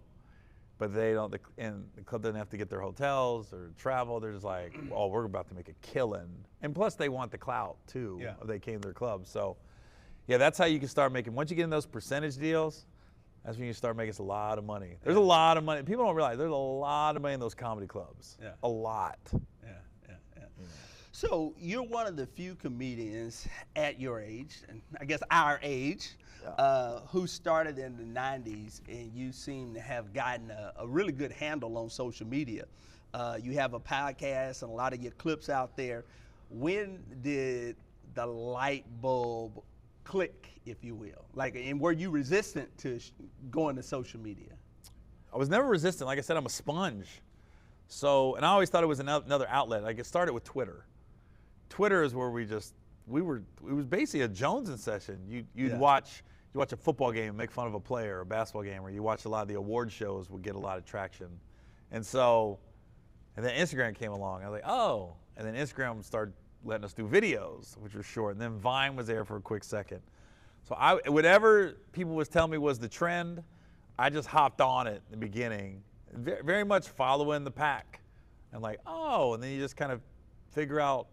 but they don't, and the club doesn't have to get their hotels or travel. They're just like, oh, we're about to make a killing. And plus they want the clout too. Yeah. If they came to their club. So yeah, that's how you can start making, once you get in those percentage deals, that's when you start making a lot of money. There's a lot of money. People don't realize there's a lot of money in those comedy clubs. Yeah. A lot. Yeah. So you're one of the few comedians at your age, and I guess our age, who started in the 90s, and you seem to have gotten a really good handle on social media. You have a podcast and a lot of your clips out there. When did the light bulb click, if you will? Like, and were you resistant to going to social media? I was never resistant. Like I said, I'm a sponge. So, and I always thought it was another outlet. Like, it started with Twitter. Twitter is where it was basically a Jonesin session. You'd watch a football game, make fun of a player, a basketball game, or you watch a lot of the award shows would get a lot of traction. And so, and then Instagram came along. I was like, oh, and then Instagram started letting us do videos, which were short. And then Vine was there for a quick second. So whatever people was telling me was the trend, I just hopped on it in the beginning, very much following the pack. And like, oh, and then you just kind of figure out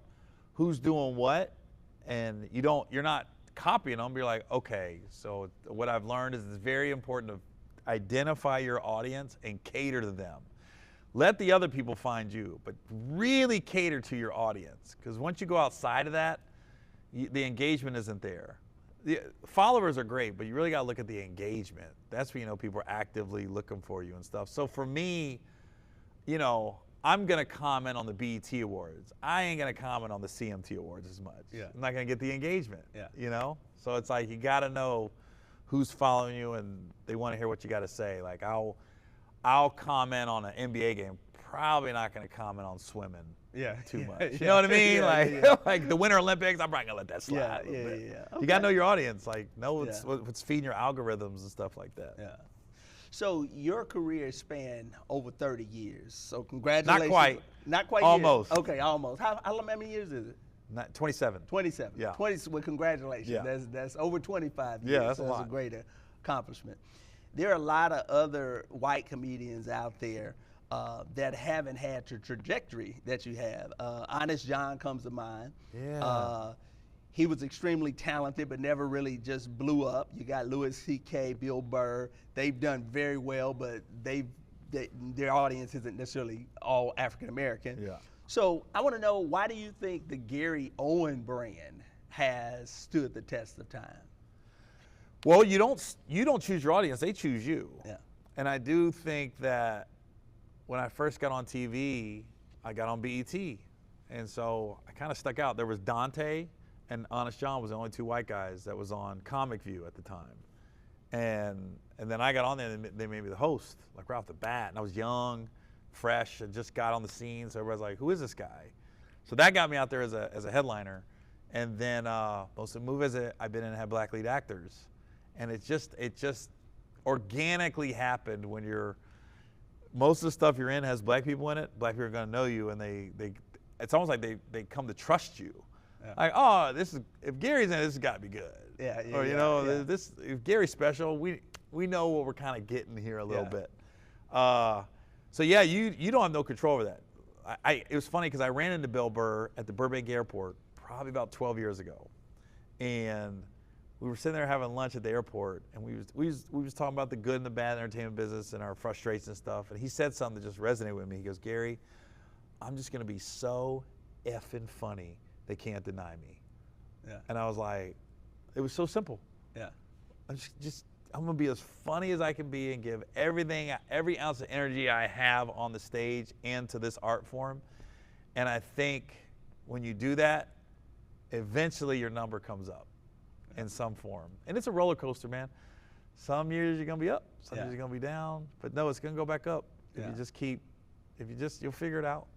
who's doing what, and you're not copying them. You're like, okay, so what I've learned is it's very important to identify your audience and cater to them. Let the other people find you, but really cater to your audience. Because once you go outside of that, the engagement isn't there. The followers are great, but you really got to look at the engagement. That's when you know people are actively looking for you and stuff. So for me, I'm going to comment on the BET Awards. I ain't going to comment on the CMT Awards as much. Yeah. I'm not going to get the engagement, So it's like you got to know who's following you and they want to hear what you got to say. Like I'll comment on an NBA game, probably not going to comment on swimming too much. You know what I mean? Like the Winter Olympics, I'm probably going to let that slide a little bit. Okay. You got to know your audience. Like know what's feeding your algorithms and stuff like that. Yeah. So your career spanned over 30 years. So congratulations. Not quite. Not quite. Almost. Years. Okay, almost. How many years is it? 27. 27. Yeah. 20. Well, congratulations. Yeah. That's over 25 years. Yeah, that's a lot. That's a great accomplishment. There are a lot of other white comedians out there that haven't had the trajectory that you have. Honest John comes to mind. Yeah. He was extremely talented, but never really just blew up. You got Louis C.K., Bill Burr. They've done very well, but their audience isn't necessarily all African American. Yeah. So I want to know, why do you think the Gary Owen brand has stood the test of time? Well, you don't choose your audience; they choose you. Yeah. And I do think that when I first got on TV, I got on BET, and so I kind of stuck out. There was Dante and Honest John was the only two white guys that was on Comic View at the time. And then I got on there and they made me the host, like right off the bat. And I was young, fresh, and just got on the scene. So everybody's like, who is this guy? So that got me out there as a headliner. And then most of the movies I've been in had black lead actors. And it just organically happened when most of the stuff you're in has black people in it. Black people are gonna know you, and it's almost like they come to trust you. Yeah. Like, oh, if Gary's in it, this has got to be good. Yeah. Or if Gary's special, we know what we're kind of getting here a little bit. So yeah, you don't have no control over that. It was funny because I ran into Bill Burr at the Burbank airport probably about 12 years ago, and we were sitting there having lunch at the airport, and we was talking about the good and the bad in the entertainment business and our frustrations and stuff. And he said something that just resonated with me. He goes, Gary, I'm just gonna be so effing funny. They can't deny me. Yeah. And I was like, it was so simple. Yeah. I'm gonna be as funny as I can be and give every ounce of energy I have on the stage and to this art form. And I think when you do that, eventually your number comes up in some form. And it's a roller coaster, man. Some years you're gonna be up, some years you're gonna be down, but no, it's gonna go back up. If you'll figure it out.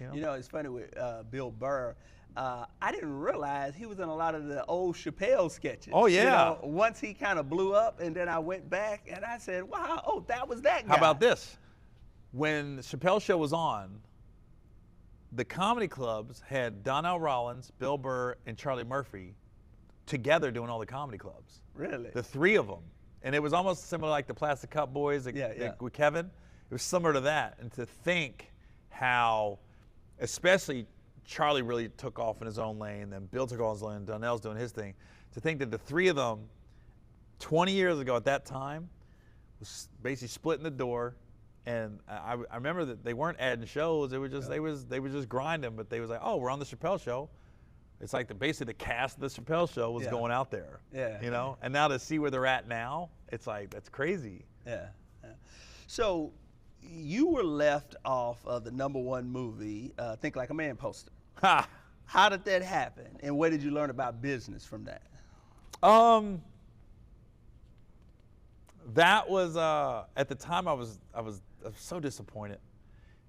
It's funny with Bill Burr. I didn't realize he was in a lot of the old Chappelle sketches. Oh, yeah. Once he kind of blew up, and then I went back and I said, wow, that was that guy. How about this? When the Chappelle show was on, the comedy clubs had Donnell Rollins, Bill Burr, and Charlie Murphy together doing all the comedy clubs. Really? The three of them. And it was almost similar like the Plastic Cup Boys with Kevin. It was similar to that. And to think how, especially Charlie really took off in his own lane, then Bill took off in his lane, Donnell's doing his thing. To think that the three of them, 20 years ago at that time, was basically splitting the door. And I remember that they weren't adding shows. It was just they were just grinding. But they was like, oh, we're on the Chappelle Show. It's like basically the cast of the Chappelle Show was going out there. Yeah. You know, and now to see where they're at now, it's like that's crazy. Yeah. So you were left off of the #1 movie, Think Like a Man poster. Ha! How did that happen? And what did you learn about business from that? That was at the time I was so disappointed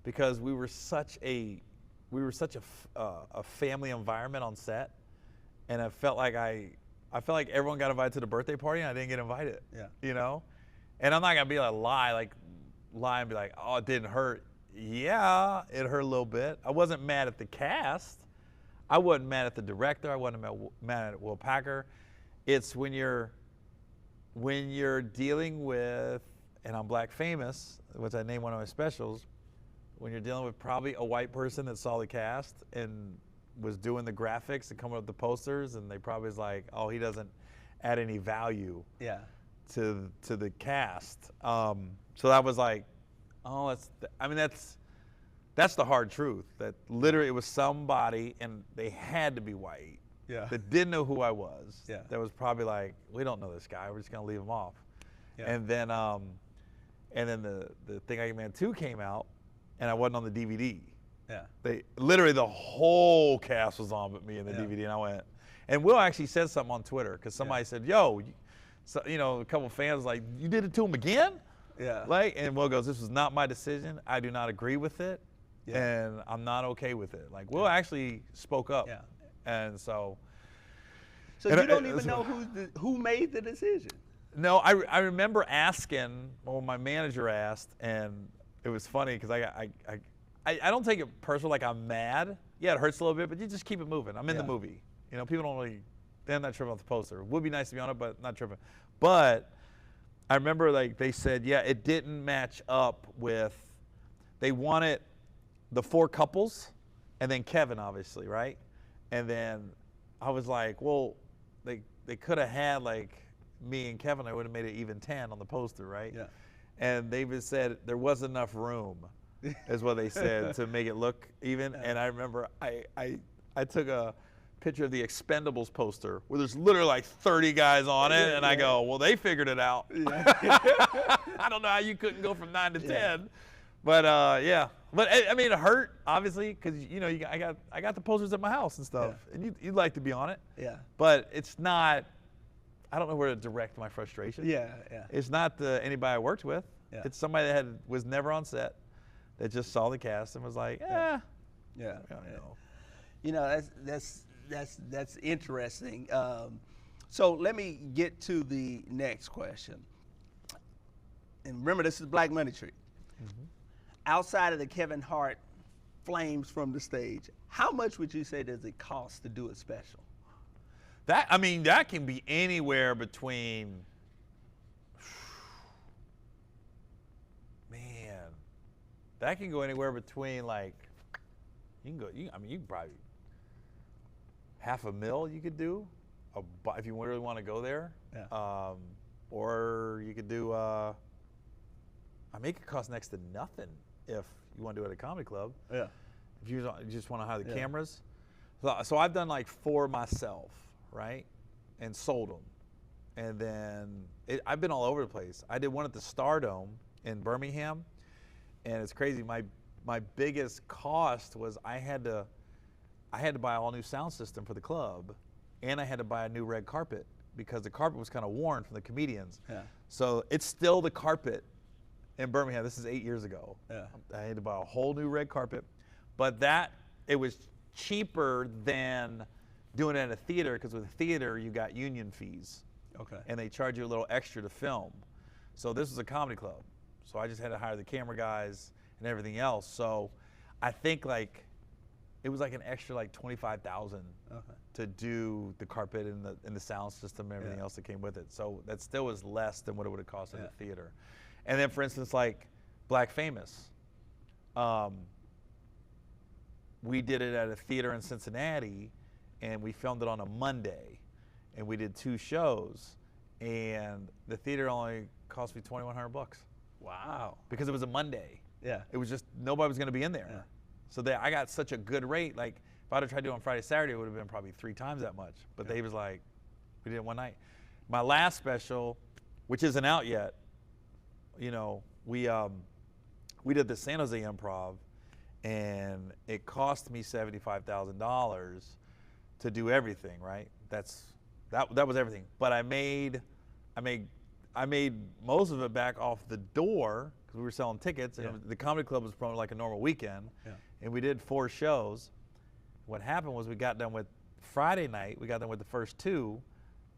because we were such a family environment on set, and I felt like everyone got invited to the birthday party and I didn't get invited. Yeah. You know, and I'm not gonna be lie and be like, oh, it didn't hurt. Yeah, it hurt a little bit. I wasn't mad at the cast. I wasn't mad at the director. I wasn't mad at Will Packer. It's when you're dealing with, and I'm Black Famous, which I named one of my specials, when you're dealing with probably a white person that saw the cast and was doing the graphics and coming up with the posters, and they probably was like, oh, he doesn't add any value to the cast. So that was like, oh, that's the hard truth. That literally it was somebody, and they had to be white, that didn't know who I was. Yeah. That was probably like, we don't know this guy. We're just gonna leave him off. Yeah. And then the Think Like a Man 2 came out, and I wasn't on the DVD. Yeah. They literally the whole cast was on but me in the DVD, and I went. And Will actually said something on Twitter because somebody said, "Yo, a couple fans like, you did it to him again?" Yeah. And Will goes, "This was not my decision. I do not agree with it, and I'm not okay with it." Like Will actually spoke up. Yeah. And so. So you don't even know who made the decision. No, I remember asking, or my manager asked, and it was funny because I don't take it personal, like I'm mad. Yeah, it hurts a little bit, but you just keep it moving. I'm in the movie. You know, people don't really, they're not tripping off the poster. It would be nice to be on it, but not tripping. But I remember they said, it didn't match up with, they wanted the 4 couples and then Kevin, obviously, right? And then I was like, well, they could have had me and Kevin, I would have made it even 10 on the poster, right? Yeah. And they just said there wasn't enough room, is what they said, to make it look even. And I remember I took a picture of the Expendables poster where there's literally 30 guys on it, and I go, well, they figured it out. Yeah. I don't know how you couldn't go from 9 to 10, but But I mean, it hurt obviously because I got the posters at my house and stuff, and you'd like to be on it. Yeah. But it's not. I don't know where to direct my frustration. Yeah. It's not anybody I worked with. Yeah. It's somebody that was never on set, that just saw the cast and was like, I don't know. You know, that's interesting. So let me get to the next question. And remember, this is Black Money Tree. Mm-hmm. Outside of the Kevin Hart flames from the stage, how much would you say does it cost to do a special? That can be anywhere between, man, that can go anywhere between you can probably $500,000 you could do, if you really want to go there. Yeah. Or you could do, it could cost next to nothing if you want to do it at a comedy club. Yeah. If you just want to hire the cameras. So I've done 4 myself, right? And sold them. And then I've been all over the place. I did one at the Stardome in Birmingham, and it's crazy. My biggest cost was I had to buy an all new sound system for the club, and I had to buy a new red carpet because the carpet was kind of worn from the comedians. Yeah. So it's still the carpet in Birmingham. This is 8 years ago. Yeah. I had to buy a whole new red carpet, but it was cheaper than doing it at a theater, because with a theater you got union fees. Okay. And they charge you a little extra to film. So this was a comedy club. So I just had to hire the camera guys and everything else. So I think it was like an extra like $25,000 to do the carpet and the sound system and everything else that came with it. So that still was less than what it would have cost at the theater. And then, for instance, like Black Famous, we did it at a theater in Cincinnati, and we filmed it on a Monday, and we did 2 shows, and the theater only cost me $2,100. Wow. Because it was a Monday. Yeah. It was just, nobody was going to be in there. Yeah. So I got such a good rate. Like, if I'd have tried to do it on Friday, Saturday, it would have been probably 3 times that much. But they was like, we did it one night. My last special, which isn't out yet, you know, we did the San Jose Improv, and it cost me $75,000 to do everything, right? That was everything. But I made most of it back off the door, because we were selling tickets, and the comedy club was promoted like a normal weekend, and we did 4 shows. What happened was we got done with Friday night, we got done with the first 2,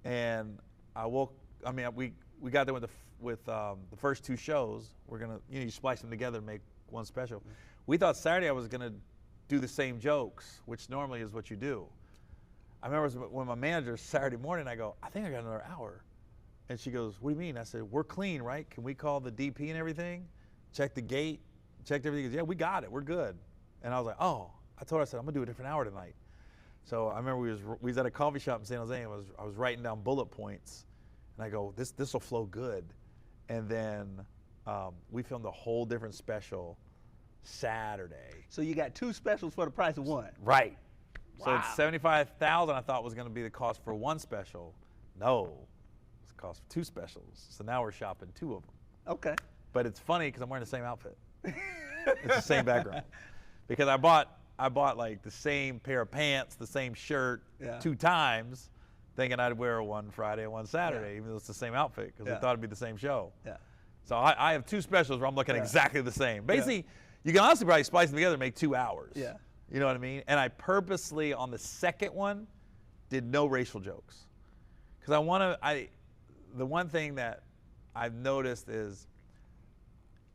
and we got done with the first 2 shows. We're gonna, you splice them together and make one special. We thought Saturday I was gonna do the same jokes, which normally is what you do. I remember when my manager, Saturday morning, I go, I think I got another hour. And she goes, what do you mean? I said, we're clean, right? Can we call the DP and everything? Check the gate, checked everything. He goes, yeah, we got it, we're good. And I was like, oh, I told her, I said, I'm gonna do a different hour tonight. So I remember we was at a coffee shop in San Jose, and I was writing down bullet points, and I go, this will flow good. And then we filmed a whole different special Saturday. So you got 2 specials for the price of 1. Right. Wow. So it's $75,000 I thought was gonna be the cost for 1 special. No, it's the cost for 2 specials. So now we're shopping 2 of them. Okay. But it's funny because I'm wearing the same outfit. It's the same background. Because I bought like the same pair of pants, the same shirt 2 times, thinking I'd wear one Friday and one Saturday, even though it's the same outfit, because I thought it'd be the same show. Yeah. So I have 2 specials where I'm looking exactly the same. Basically, you can honestly probably splice them together and make 2 hours. Yeah. You know what I mean? And I purposely, on the second one, did no racial jokes. Because the one thing that I've noticed is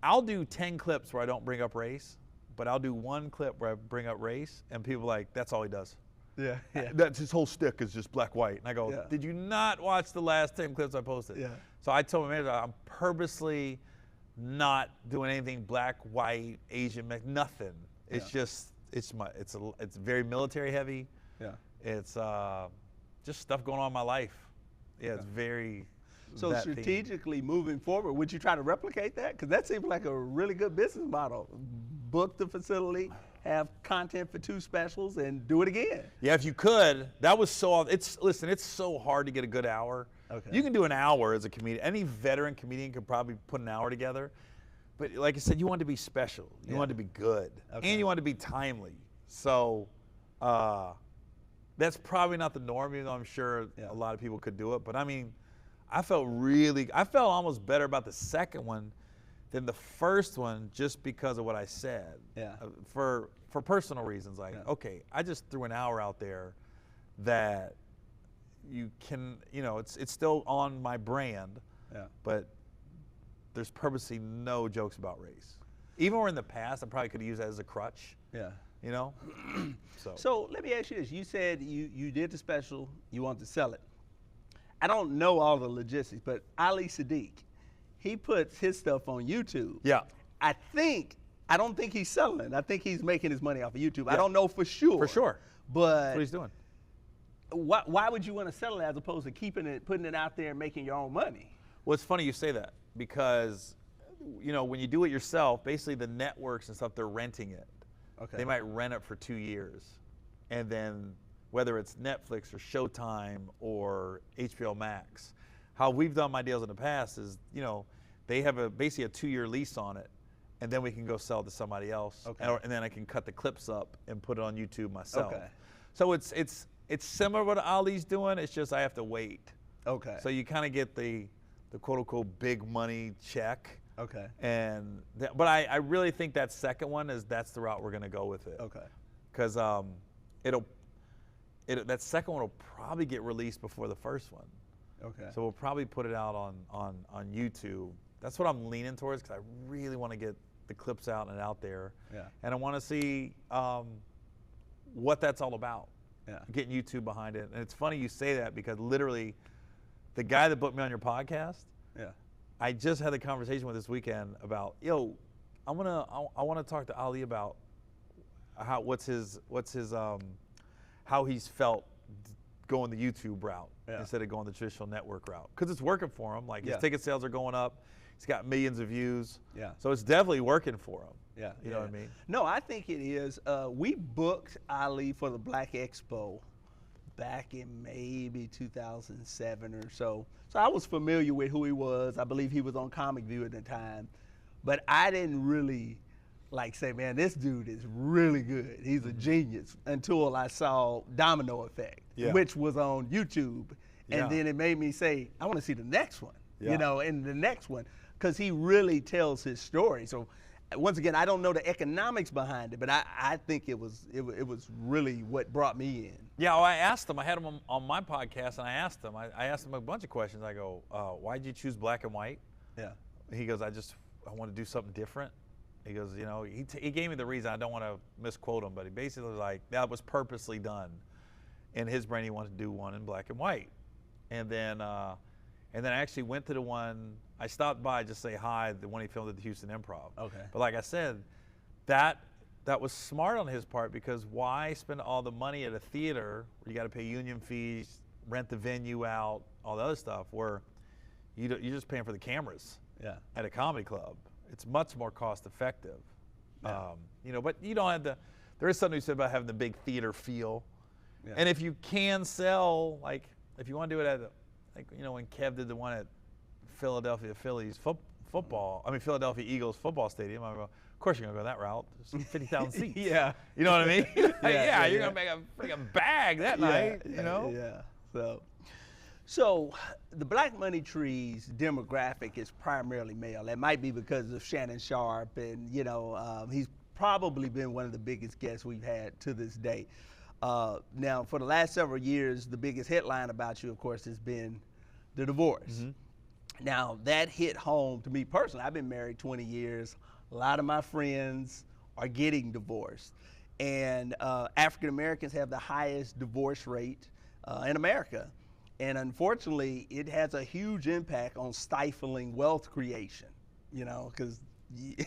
I'll do 10 clips where I don't bring up race, but I'll do 1 clip where I bring up race, and people are like, that's all he does. Yeah. That's his whole shtick is just black, white. And I go, did you not watch the last 10 clips I posted? Yeah. So I told my manager, I'm purposely not doing anything black, white, Asian, nothing. It's just, it's very military heavy. Yeah. It's just stuff going on in my life. Yeah, it's very. So strategically moving forward, would you try to replicate that? Because that seems like a really good business model. Book the facility, have content for 2 specials, and do it again. Yeah, if you could, that was so. Listen, it's so hard to get a good hour. Okay. You can do an hour as a comedian. Any veteran comedian could probably put an hour together. But like I said, you want to be special. You want to be good, and you want to be timely. So that's probably not the norm, even though I'm sure a lot of people could do it. But I mean, I felt almost better about the second one than the first one, just because of what I said. Yeah. For personal reasons, like okay, I just threw an hour out there that you can, it's still on my brand. Yeah. But there's purposely no jokes about race. Even where in the past, I probably could have used that as a crutch. Yeah. So let me ask you this. You said you did the special, you wanted to sell it. I don't know all the logistics, but Ali Sadiq, he puts his stuff on YouTube. Yeah. I don't think he's selling it. I think he's making his money off of YouTube. Yeah. I don't know for sure. For sure. But that's what he's doing. Why would you want to sell it as opposed to putting it out there and making your own money? Well, it's funny you say that, because when you do it yourself, basically the networks and stuff, they're renting it. Okay. They might rent it for 2 years, and then whether it's Netflix or Showtime or HBO Max, how we've done my deals in the past is, they have basically a 2-year lease on it, and then we can go sell it to somebody else, and then I can cut the clips up and put it on YouTube myself. Okay. So it's similar to what Ali's doing. It's just I have to wait. Okay. So you kind of get the quote unquote big money check. Okay. But I really think that second one that's the route we're gonna go with it. Okay. Because that second one will probably get released before the first one. Okay. So we'll probably put it out on YouTube. That's what I'm leaning towards, because I really want to get the clips out and out there. Yeah. And I want to see what that's all about. Yeah. Getting YouTube behind it. And it's funny you say that because literally the guy that booked me on your podcast, Yeah. I just had a conversation with this weekend about, I want to talk to Ali about how he's felt going the YouTube route instead of going the traditional network route, because it's working for him. Like his ticket sales are going up, he's got millions of views. Yeah. So it's definitely working for him. Yeah. You know what I mean? No, I think it is. We booked Ali for the Black Expo back in maybe 2007 or so. So I was familiar with who he was. I believe he was on Comic View at the time, but I didn't really say, man, this dude is really good. He's a genius, until I saw Domino Effect, which was on YouTube. And then it made me say, I want to see the next one, and the next one, because he really tells his story. So once again, I don't know the economics behind it, but I think it was really what brought me in. Yeah, well, I asked him. I had him on my podcast, and I asked him a bunch of questions. I go, why'd you choose black and white? Yeah. He goes, I want to do something different. He goes, he gave me the reason. I don't want to misquote him, but he basically was like, that was purposely done. In his brain, he wanted to do one in black and white. And then I actually went to the one, I stopped by just say hi, the one he filmed at the Houston Improv. Okay. But like I said, that was smart on his part, because why spend all the money at a theater where you got to pay union fees, rent the venue out, all the other stuff, where you're just paying for the cameras at a comedy club. It's much more cost effective. Yeah. But you don't have there is something you said about having the big theater feel. Yeah. And if you can sell, like if you want to do it at when Kev did the one at Philadelphia Eagles football stadium, I go, of course you're going to go that route. There's 50,000 seats. Yeah. You know what I mean? You're going to make a freaking bag that night, Yeah. So the Black Money Tree's demographic is primarily male. That might be because of Shannon Sharp, and he's probably been one of the biggest guests we've had to this day. Now, for the last several years, the biggest headline about you, of course, has been the divorce. Mm-hmm. Now, that hit home to me personally. I've been married 20 years. A lot of my friends are getting divorced. And African Americans have the highest divorce rate in America. And unfortunately, it has a huge impact on stifling wealth creation, because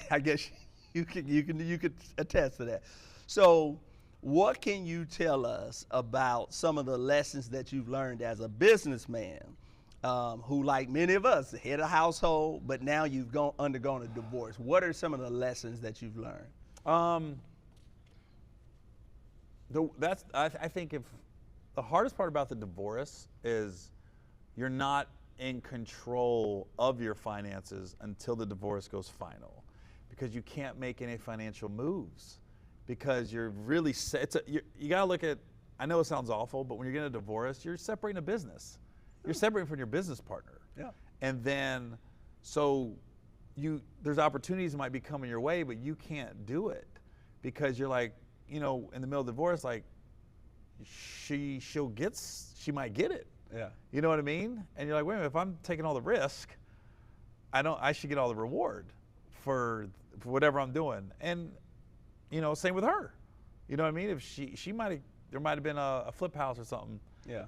I guess you could attest to that. So what can you tell us about some of the lessons that you've learned as a businessman who, like many of us, head a household, but now you've undergone a divorce? What are some of the lessons that you've learned? I think if the hardest part about the divorce is you're not in control of your finances until the divorce goes final, because you can't make any financial moves, because you're really you got to look at, I know it sounds awful, but when you're getting a divorce, you're separating a business. You're separating from your business partner. Yeah. And then so there's opportunities that might be coming your way, but you can't do it because you're like, in the middle of divorce, like she might get it. Yeah. You know what I mean? And you're like, wait a minute, if I'm taking all the risk, I should get all the reward for whatever I'm doing. And same with her. You know what I mean? If there might have been a flip house or something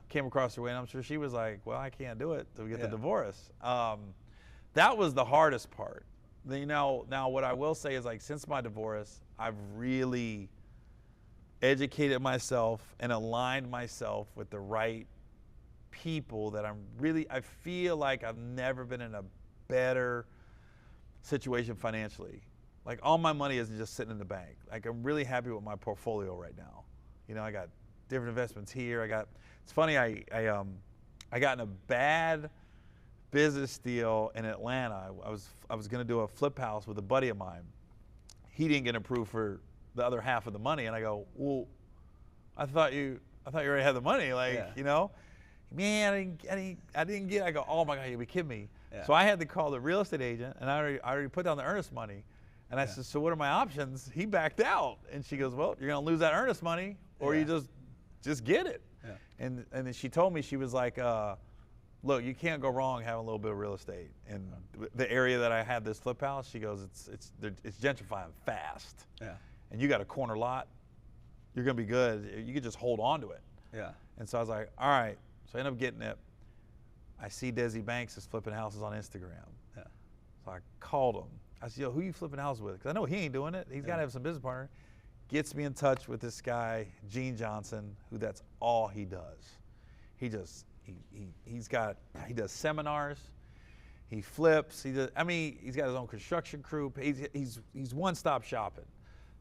came across her way, and I'm sure she was like, well, I can't do it till we get the divorce. That was the hardest part. Now what I will say is, like, since my divorce, I've really educated myself and aligned myself with the right people that I feel like I've never been in a better situation financially. Like, all my money isn't just sitting in the bank. Like, I'm really happy with my portfolio right now. I got different investments here. It's funny, I got in a bad business deal in Atlanta. I was going to do a flip house with a buddy of mine. He didn't get approved for the other half of the money, and I go, well, I thought you already had the money, man, I didn't get it. I go, oh my God, you be kidding me. Yeah. So I had to call the real estate agent, and I already put down the earnest money. And I said, so what are my options? He backed out. And she goes, well, you're going to lose that earnest money, or you just get it. Yeah. And then she told me, she was like, look, you can't go wrong having a little bit of real estate. And the area that I had this flip house, she goes, it's gentrifying fast. Yeah. And you got a corner lot. you're gonna be good. You could just hold on to it. Yeah. And so I was like, all right. So I ended up getting it. I see Desi Banks is flipping houses on Instagram. Yeah. So I called him. I said, yo, who you flipping houses with? Because I know he ain't doing it. He's got to have some business partner. Gets me in touch with this guy, Gene Johnson, who that's all he does. He does seminars. He flips. He's got his own construction crew. He's one-stop shopping.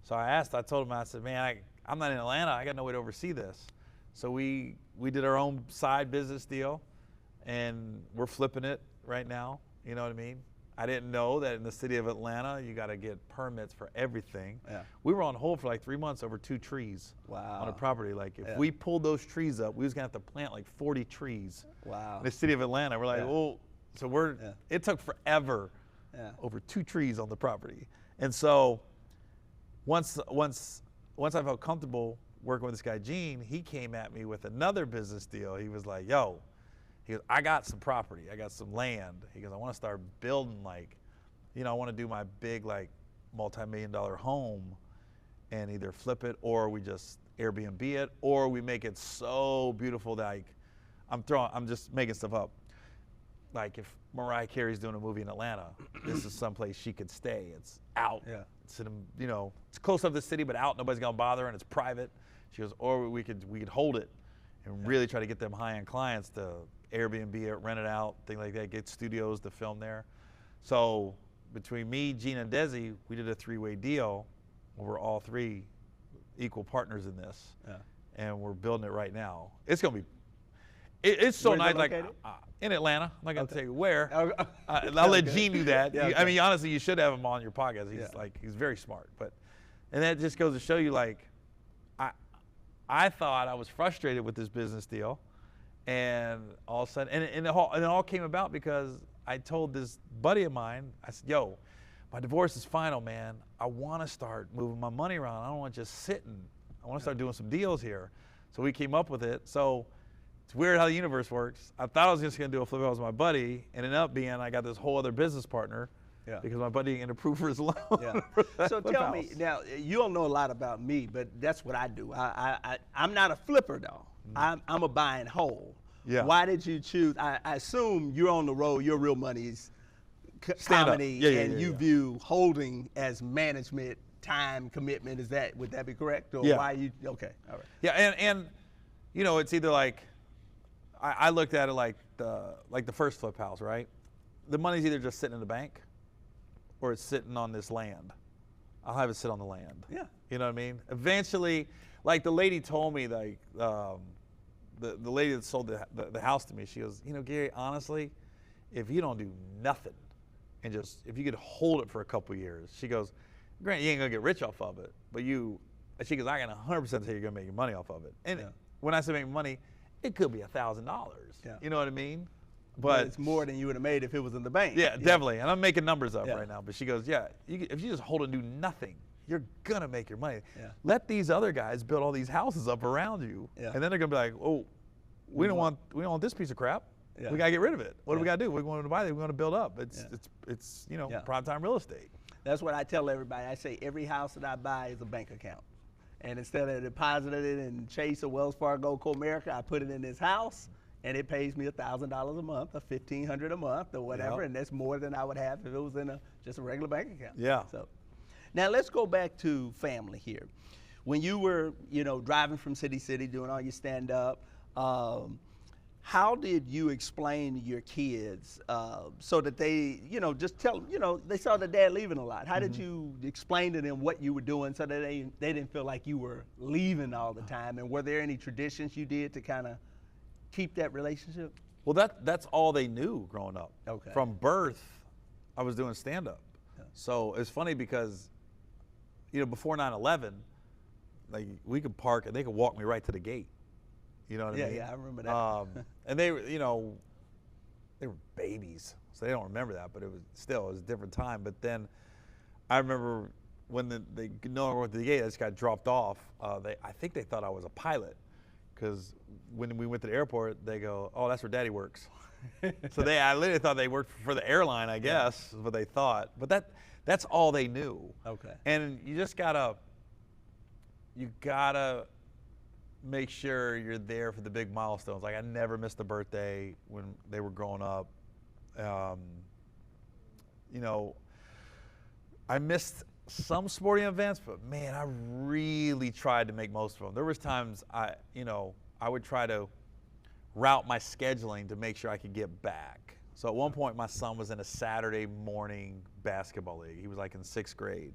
So I told him, I said, man, I'm not in Atlanta. I got no way to oversee this. So we did our own side business deal, and we're flipping it right now. You know what I mean? I didn't know that in the city of Atlanta, you got to get permits for everything. Yeah. We were on hold for like 3 months over 2 trees on a property. Like if we pulled those trees up, we was gonna have to plant like 40 trees. Wow. In the city of Atlanta. We're like, well, so it took forever over 2 trees on the property. And so once I felt comfortable working with this guy, Gene, he came at me with another business deal. He was like, yo, he goes, I got some property, I got some land. He goes, I want to start building I want to do my big multi-million-dollar home and either flip it or we just Airbnb it or we make it so beautiful that I'm just making stuff up. Like if Mariah Carey's doing a movie in Atlanta, this is someplace she could stay. It's out. Yeah. It's it's close up to the city, but out. Nobody's gonna bother her, and it's private. She goes, or we could hold it and really try to get them high-end clients to Airbnb it, rent it out, things like that, get studios to film there. So between me, Gene, and Desi, we did a 3-way deal where we're all 3 equal partners in this. Yeah. And we're building it right now. It's going to be, it's so nice. Like in Atlanta. I'm not going to tell you where. I'll let Gene do that. Yeah, I mean, honestly, you should have him on your podcast. He's he's very smart. And that just goes to show you, I thought I was frustrated with this business deal. And all of a sudden, and it all came about because I told this buddy of mine, I said, yo, my divorce is final, man. I want to start moving my money around. I don't want to just sitting. I want to start doing some deals here. So we came up with it. So it's weird how the universe works. I thought I was just going to do a flip house with my buddy, and ended up being I got this whole other business partner because my buddy didn't approve for his loan. Yeah. So tell me, now, you don't know a lot about me, but that's what I do. I'm not a flipper, though. I'm a buy and hold. Yeah. Why did you choose? I assume you're on the road, your real money's comedy, and you view holding as management, time, commitment. Would that be correct? Or why you, okay, all right. Yeah, and it's either I looked at it like the first flip house, right? The money's either just sitting in the bank or it's sitting on this land. I'll have it sit on the land. Yeah. You know what I mean? Eventually, like the lady told me, the lady that sold the house to me, she goes, Gary, honestly, if you don't do nothing and just, if you could hold it for a couple of years, she goes, Grant, you ain't gonna get rich off of it, but she goes, I can 100% say you're gonna make your money off of it. And when I say make money, it could be $1,000. Yeah. You know what I mean? But it's more than you would have made if it was in the bank. Yeah, definitely. And I'm making numbers up right now. But she goes, if you just hold it and do nothing, you're gonna make your money. Yeah. Let these other guys build all these houses up around you, and then they're gonna be like, oh, we don't want this piece of crap. Yeah. We gotta get rid of it. What do we gotta do? We're going to buy it. We're going to build up. It's prime time real estate. That's what I tell everybody. I say every house that I buy is a bank account, and instead of depositing it in Chase or Wells Fargo, Comerica, I put it in this house, and it pays me $1,000 a month, or $1,500 a month, or whatever, and that's more than I would have if it was in just a regular bank account. Yeah. So, now let's go back to family here. When you were, driving from city to city, doing all your stand-up, how did you explain to your kids so that they, just tell them, they saw their dad leaving a lot. How did you explain to them what you were doing so that they didn't feel like you were leaving all the time? And were there any traditions you did to kind of keep that relationship? Well, that's all they knew growing up. Okay. From birth, I was doing stand-up. Yeah. So it's funny because, before 9/11, we could park and they could walk me right to the gate. You know what I mean? Yeah, I remember that. And they were babies, so they don't remember that. But it was a different time. But then I remember when they no longer went to the gate, I just got dropped off. I think they thought I was a pilot, because when we went to the airport, they go, "Oh, that's where Daddy works." So I literally thought they worked for the airline. I guess is what they thought. But that's all they knew. Okay. And you just gotta. you gotta make sure you're there for the big milestones. Like I never missed a birthday when they were growing up. You know, I missed some sporting events, but man, I really tried to make most of them. There was times I would try to route my scheduling to make sure I could get back. So at one point, my son was in a Saturday morning basketball league. He was like in 6th grade.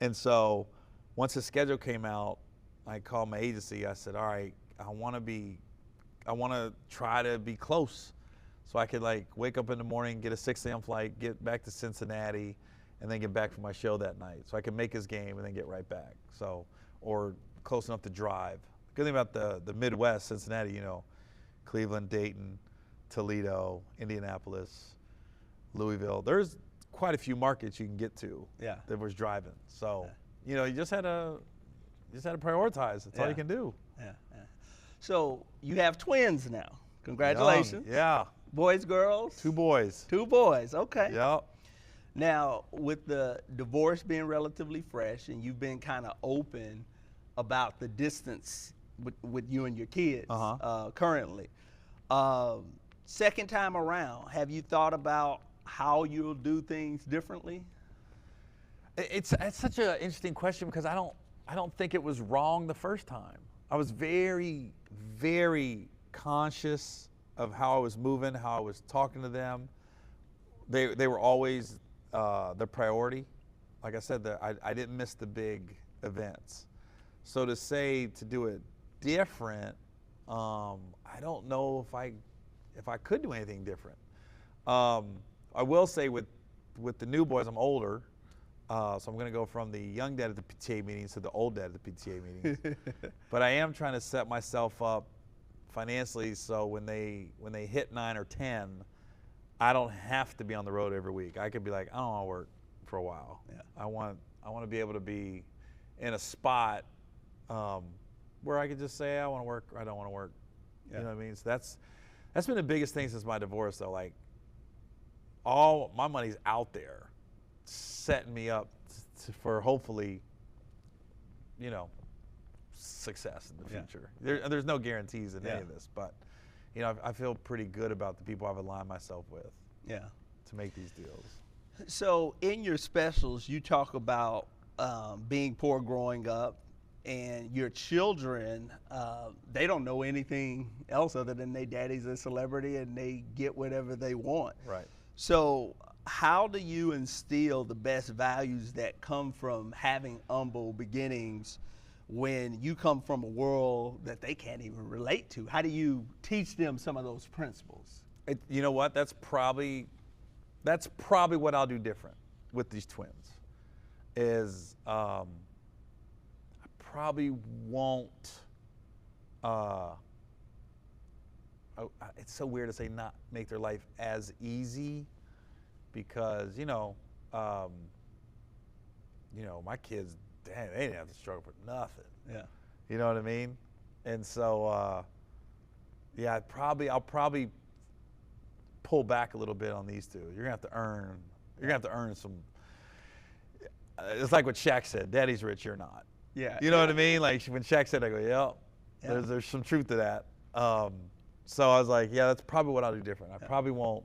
And so once his schedule came out, I called my agency. I said, all right, I want to try to be close. So I could like wake up in the morning, get a 6 a.m. flight, get back to Cincinnati, and then get back for my show that night. So I could make his game and then get right back. So, or close enough to drive. The good thing about the Midwest, Cincinnati, you know, Cleveland, Dayton, Toledo, Indianapolis, Louisville. There's quite a few markets you can get to. Yeah. That was driving. So, you know, you just had to prioritize. That's all you can do. Yeah. So you have twins now. Congratulations. Young. Yeah. Boys, girls? 2 boys. 2 boys. Okay. Yep. Now, with the divorce being relatively fresh, and you've been kind of open about the distance with you and your kids currently. Second time around, have you thought about how you'll do things differently? It's such an interesting question because I don't think it was wrong the first time. I was very, very conscious of how I was moving, how I was talking to them. They were always the priority. Like I said, I didn't miss the big events. So to say to do it different, I don't know if I could do anything different. I will say with the new boys, I'm older, so I'm going to go from the young dad at the PTA meetings to the old dad at the PTA meetings. But I am trying to set myself up financially so when they hit 9 or 10, I don't have to be on the road every week. I could be like, I don't want to work for a while. Yeah. I want to be able to be in a spot where I could just say I want to work or I don't want to work. Yeah. You know what I mean? So that's been the biggest thing since my divorce, though. Like, all my money's out there, setting me up for hopefully, you know, success in the future. There's no guarantees in any of this, but you know, I feel pretty good about the people I've aligned myself with. Yeah. To make these deals. So in your specials, you talk about being poor growing up, and your children, they don't know anything else other than their daddy's a celebrity and they get whatever they want. Right. So how do you instill the best values that come from having humble beginnings when you come from a world that they can't even relate to? How do you teach them some of those principles? You know what? That's probably what I'll do different with these twins. Is I probably won't. It's so weird to say not make their life as easy, because you know my kids, damn, they didn't have to struggle for nothing. Yeah. You know what I mean? And so yeah, I'll probably pull back a little bit on these two. You're gonna have to earn some. It's like what Shaq said: "Daddy's rich, you're not." Yeah. You know what I mean? Like when Shaq said, I go, yeah. There's some truth to that. So I was like, yeah, that's probably what I'll do different. I probably won't.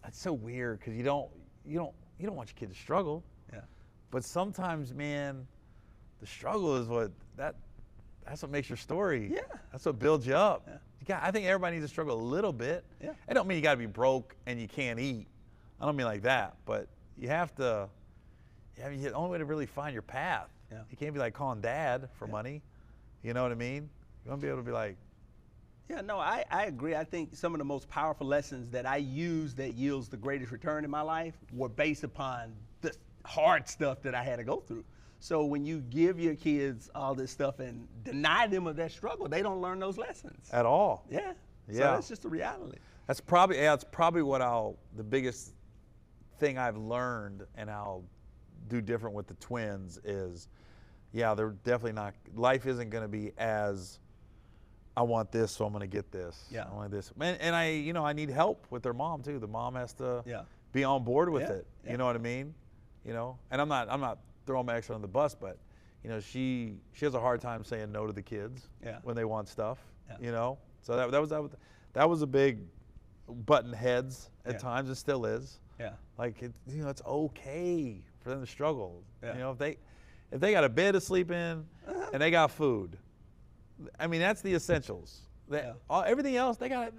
That's so weird because you don't want your kid to struggle. Yeah. But sometimes, man, the struggle is that's what makes your story. Yeah. That's what builds you up. Yeah. I think everybody needs to struggle a little bit. Yeah. I don't mean you got to be broke and you can't eat. I don't mean like that. But you have to. The only way to really find your path. Yeah. You can't be like calling dad for money. You know what I mean? You want to be able to be like. Yeah, no, I agree. I think some of the most powerful lessons that I use that yields the greatest return in my life were based upon the hard stuff that I had to go through. So when you give your kids all this stuff and deny them of that struggle, they don't learn those lessons. At all. Yeah. Yeah. So that's just the reality. That's probably the biggest thing I've learned, and I'll do different with the twins is, they're definitely not, life isn't going to be as, I want this, so I'm going to get this. Yeah. I want this. And I need help with their mom too. The mom has to be on board with it. Yeah. You know what I mean? And I'm not throwing my ex under the bus, but you know, she has a hard time saying no to the kids when they want stuff, you know. So that was a big button heads at times. It still is. Yeah. Like, you know, it's okay for them to struggle. You know, if they got a bed to sleep in and they got food, I mean, that's the essentials. Everything else, they gotta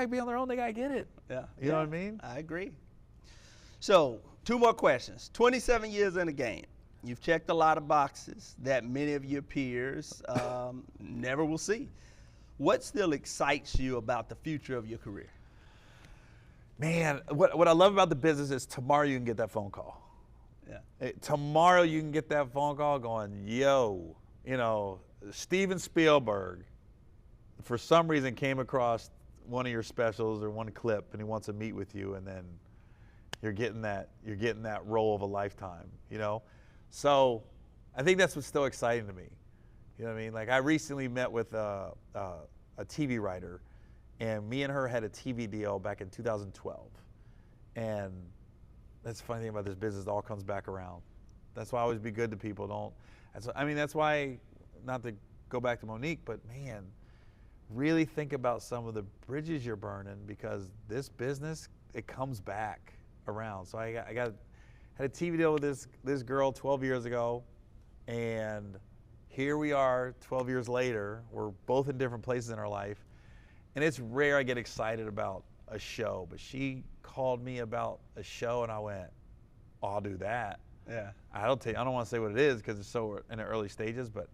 be on their own. They gotta get it. Yeah. You know what I mean? I agree. So 2 more questions. 27 years in the game. You've checked a lot of boxes that many of your peers never will see. What still excites you about the future of your career? Man, what I love about the business is tomorrow you can get that phone call. Yeah. Tomorrow you can get that phone call going, yo, you know, Steven Spielberg, for some reason came across one of your specials or one clip and he wants to meet with you, and then you're getting that role of a lifetime, you know? So I think that's what's still exciting to me. You know what I mean? Like, I recently met with a TV writer, and me and her had a TV deal back in 2012. And that's the funny thing about this business, it all comes back around. That's why I always be good to people. That's why, not to go back to Monique, but man, really think about some of the bridges you're burning, because this business, it comes back around. So I had a TV deal with this girl 12 years ago, and here we are 12 years later. We're both in different places in our life, and it's rare I get excited about a show, but she called me about a show, and I went, oh, I'll do that. Yeah. I don't want to say what it is because it's so in the early stages, but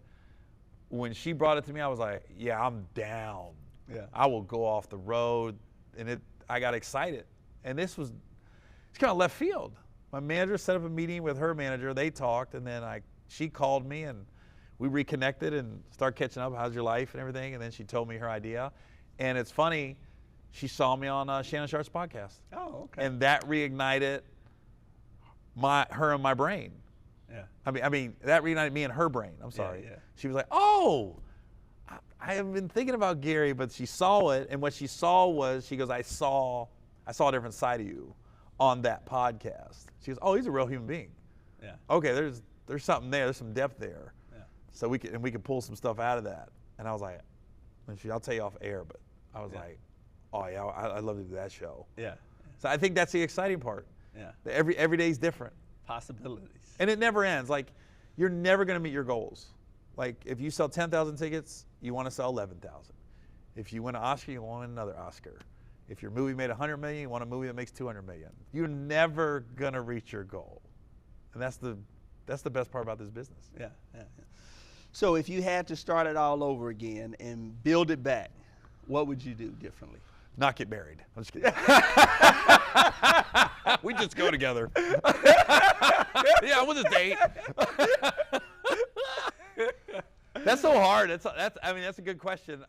when she brought it to me, I was like, yeah, I'm down. Yeah. I will go off the road, and I got excited. And it's kind of left field. My manager set up a meeting with her manager. They talked, and then she called me, and we reconnected and started catching up. How's your life and everything? And then she told me her idea. And it's funny, she saw me on Shannon Sharp's podcast. Oh, okay. And that reignited her and my brain. Yeah. I mean, that reunited me and her brain. I'm sorry. Yeah, yeah. She was like, oh, I have been thinking about Gary, but she saw it, and what she saw was, she goes, I saw a different side of you on that podcast. She goes, oh, he's a real human being. Yeah. Okay, there's something there. There's some depth there. Yeah. So we can pull some stuff out of that. And I was like, I'll tell you off air, but I was like, oh yeah, I'd love to do that show. Yeah. So I think that's the exciting part. Yeah. Every day's different. Possibilities. And it never ends. Like, you're never going to meet your goals. Like, if you sell 10,000 tickets, you want to sell 11,000. If you win an Oscar, you want another Oscar. If your movie made $100 million, you want a movie that makes $200 million. You're never going to reach your goal. And that's the best part about this business. Yeah, yeah, yeah. So if you had to start it all over again and build it back, what would you do differently? Not get married. I'm just kidding. We just go together. Yeah, we'll just date. That's so hard. That's a good question.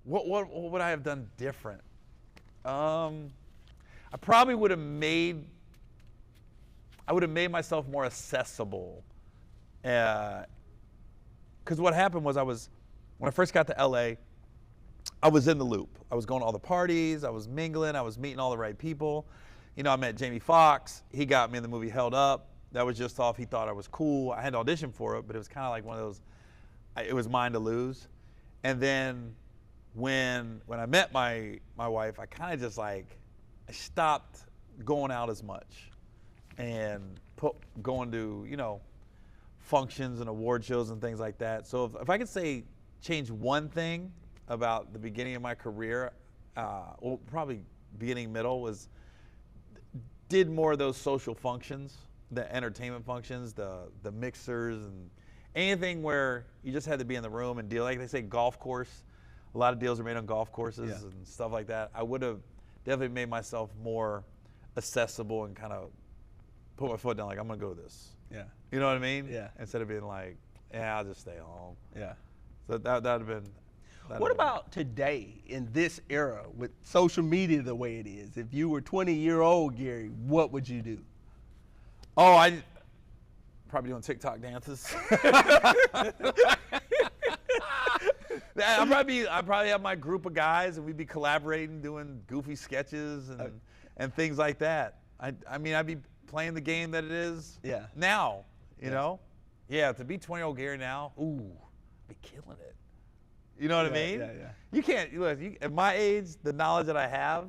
What would I have done different? I probably would have made myself more accessible. Because what happened was, when I first got to LA, I was in the loop. I was going to all the parties, I was mingling, I was meeting all the right people. You know, I met Jamie Foxx. He got me in the movie Held Up. That was just off, he thought I was cool. I had to audition for it, but it was kind of like one of those, it was mine to lose. And then when I met my wife, I kind of just I stopped going out as much and going to, you know, functions and award shows and things like that. So if I could change one thing about the beginning of my career, well, probably beginning, middle, was did more of those social functions, the entertainment functions, the mixers, and anything where you just had to be in the room and deal. Like they say, golf course. A lot of deals are made on golf courses and stuff like that. I would have definitely made myself more accessible and kind of put my foot down, like, I'm going to go to this. Yeah. You know what I mean? Yeah. Instead of being like, yeah, I'll just stay home. Yeah. So that would have been. What about today in this era with social media the way it is? If you were 20-year-old Gary, what would you do? Oh, I probably doing TikTok dances. I'd probably have my group of guys, and we'd be collaborating, doing goofy sketches and things like that. I mean, I'd be playing the game that it is now. You know? Yeah, to be 20-year-old Gary now, ooh, be killing it. You know what I mean? Yeah. You can't, look, at my age, the knowledge that I have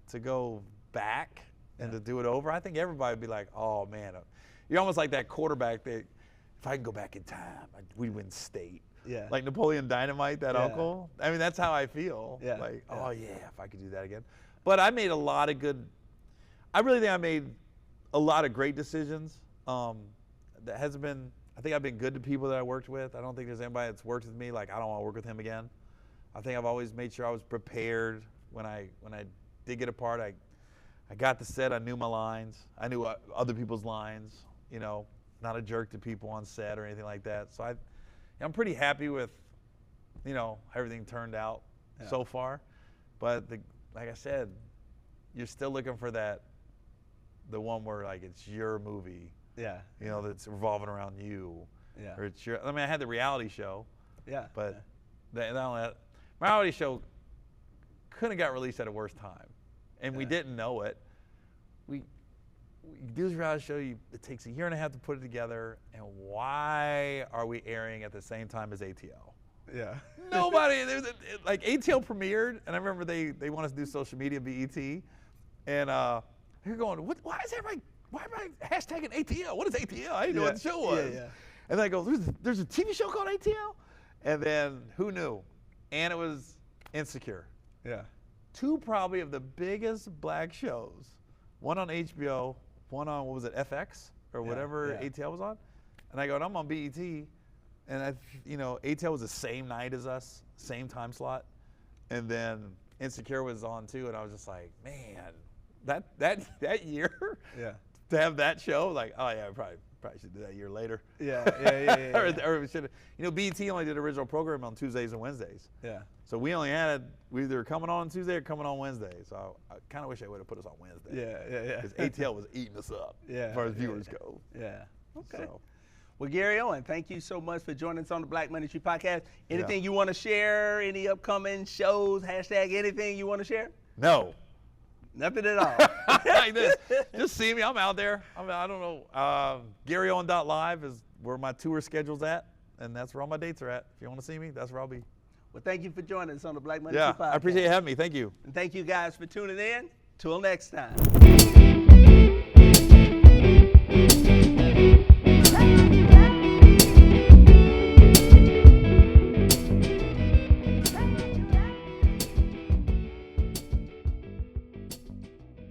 to go back and to do it over, I think everybody would be like, oh man, you're almost like that quarterback that if I can go back in time, we'd win state. Yeah. Like Napoleon Dynamite, that uncle. I mean, that's how I feel. Yeah. Like, oh yeah, if I could do that again. But I made a lot of I really think I made a lot of great decisions. That hasn't been, I think I've been good to people that I worked with. I don't think there's anybody that's worked with me like I don't want to work with him again. I think I've always made sure I was prepared when I did get a part. I got the set, I knew my lines. I knew other people's lines, you know, not a jerk to people on set or anything like that. So I'm pretty happy with, you know, how everything turned out so far. But like I said, you're still looking for the one where like it's your movie. Yeah. You know, that's revolving around you. Yeah. Or it's I mean, I had the reality show. Yeah. But not only that, my reality show couldn't have got released at a worse time. And we didn't know it. We do this reality show, it takes a year and a half to put it together, and why are we airing at the same time as ATL? Yeah. Nobody, like ATL premiered, and I remember they wanted us to do social media, BET, and you're going, why am I hashtagging ATL? What is ATL? I didn't know what the show was. Yeah. And I go, there's a TV show called ATL? And then who knew? And it was Insecure. Yeah. Two probably of the biggest black shows, one on HBO, one on, what was it, FX or whatever ATL was on. And I go, I'm on BET, and ATL was the same night as us, same time slot. And then Insecure was on too, and I was just like, man, that year, to have that show, like, oh yeah, I probably should do that a year later. Yeah. Or we should, BET only did original program on Tuesdays and Wednesdays. Yeah. So we either coming on Tuesday or coming on Wednesday. So I kind of wish they would have put us on Wednesday. Yeah. Because ATL was eating us up as far as viewers go. Yeah. Okay. So. Well, Gary Owen, thank you so much for joining us on the Black Money Tree Podcast. Anything you want to share? Any upcoming shows? Hashtag anything you want to share? No. Nothing at all. Like this. Just see me. I'm out there. I don't know. GaryOwen.live is where my tour schedule's at, and that's where all my dates are at. If you want to see me, that's where I'll be. Well, thank you for joining us on the Black Money Tree Podcast. I appreciate you having me. Thank you. And thank you guys for tuning in. Till next time.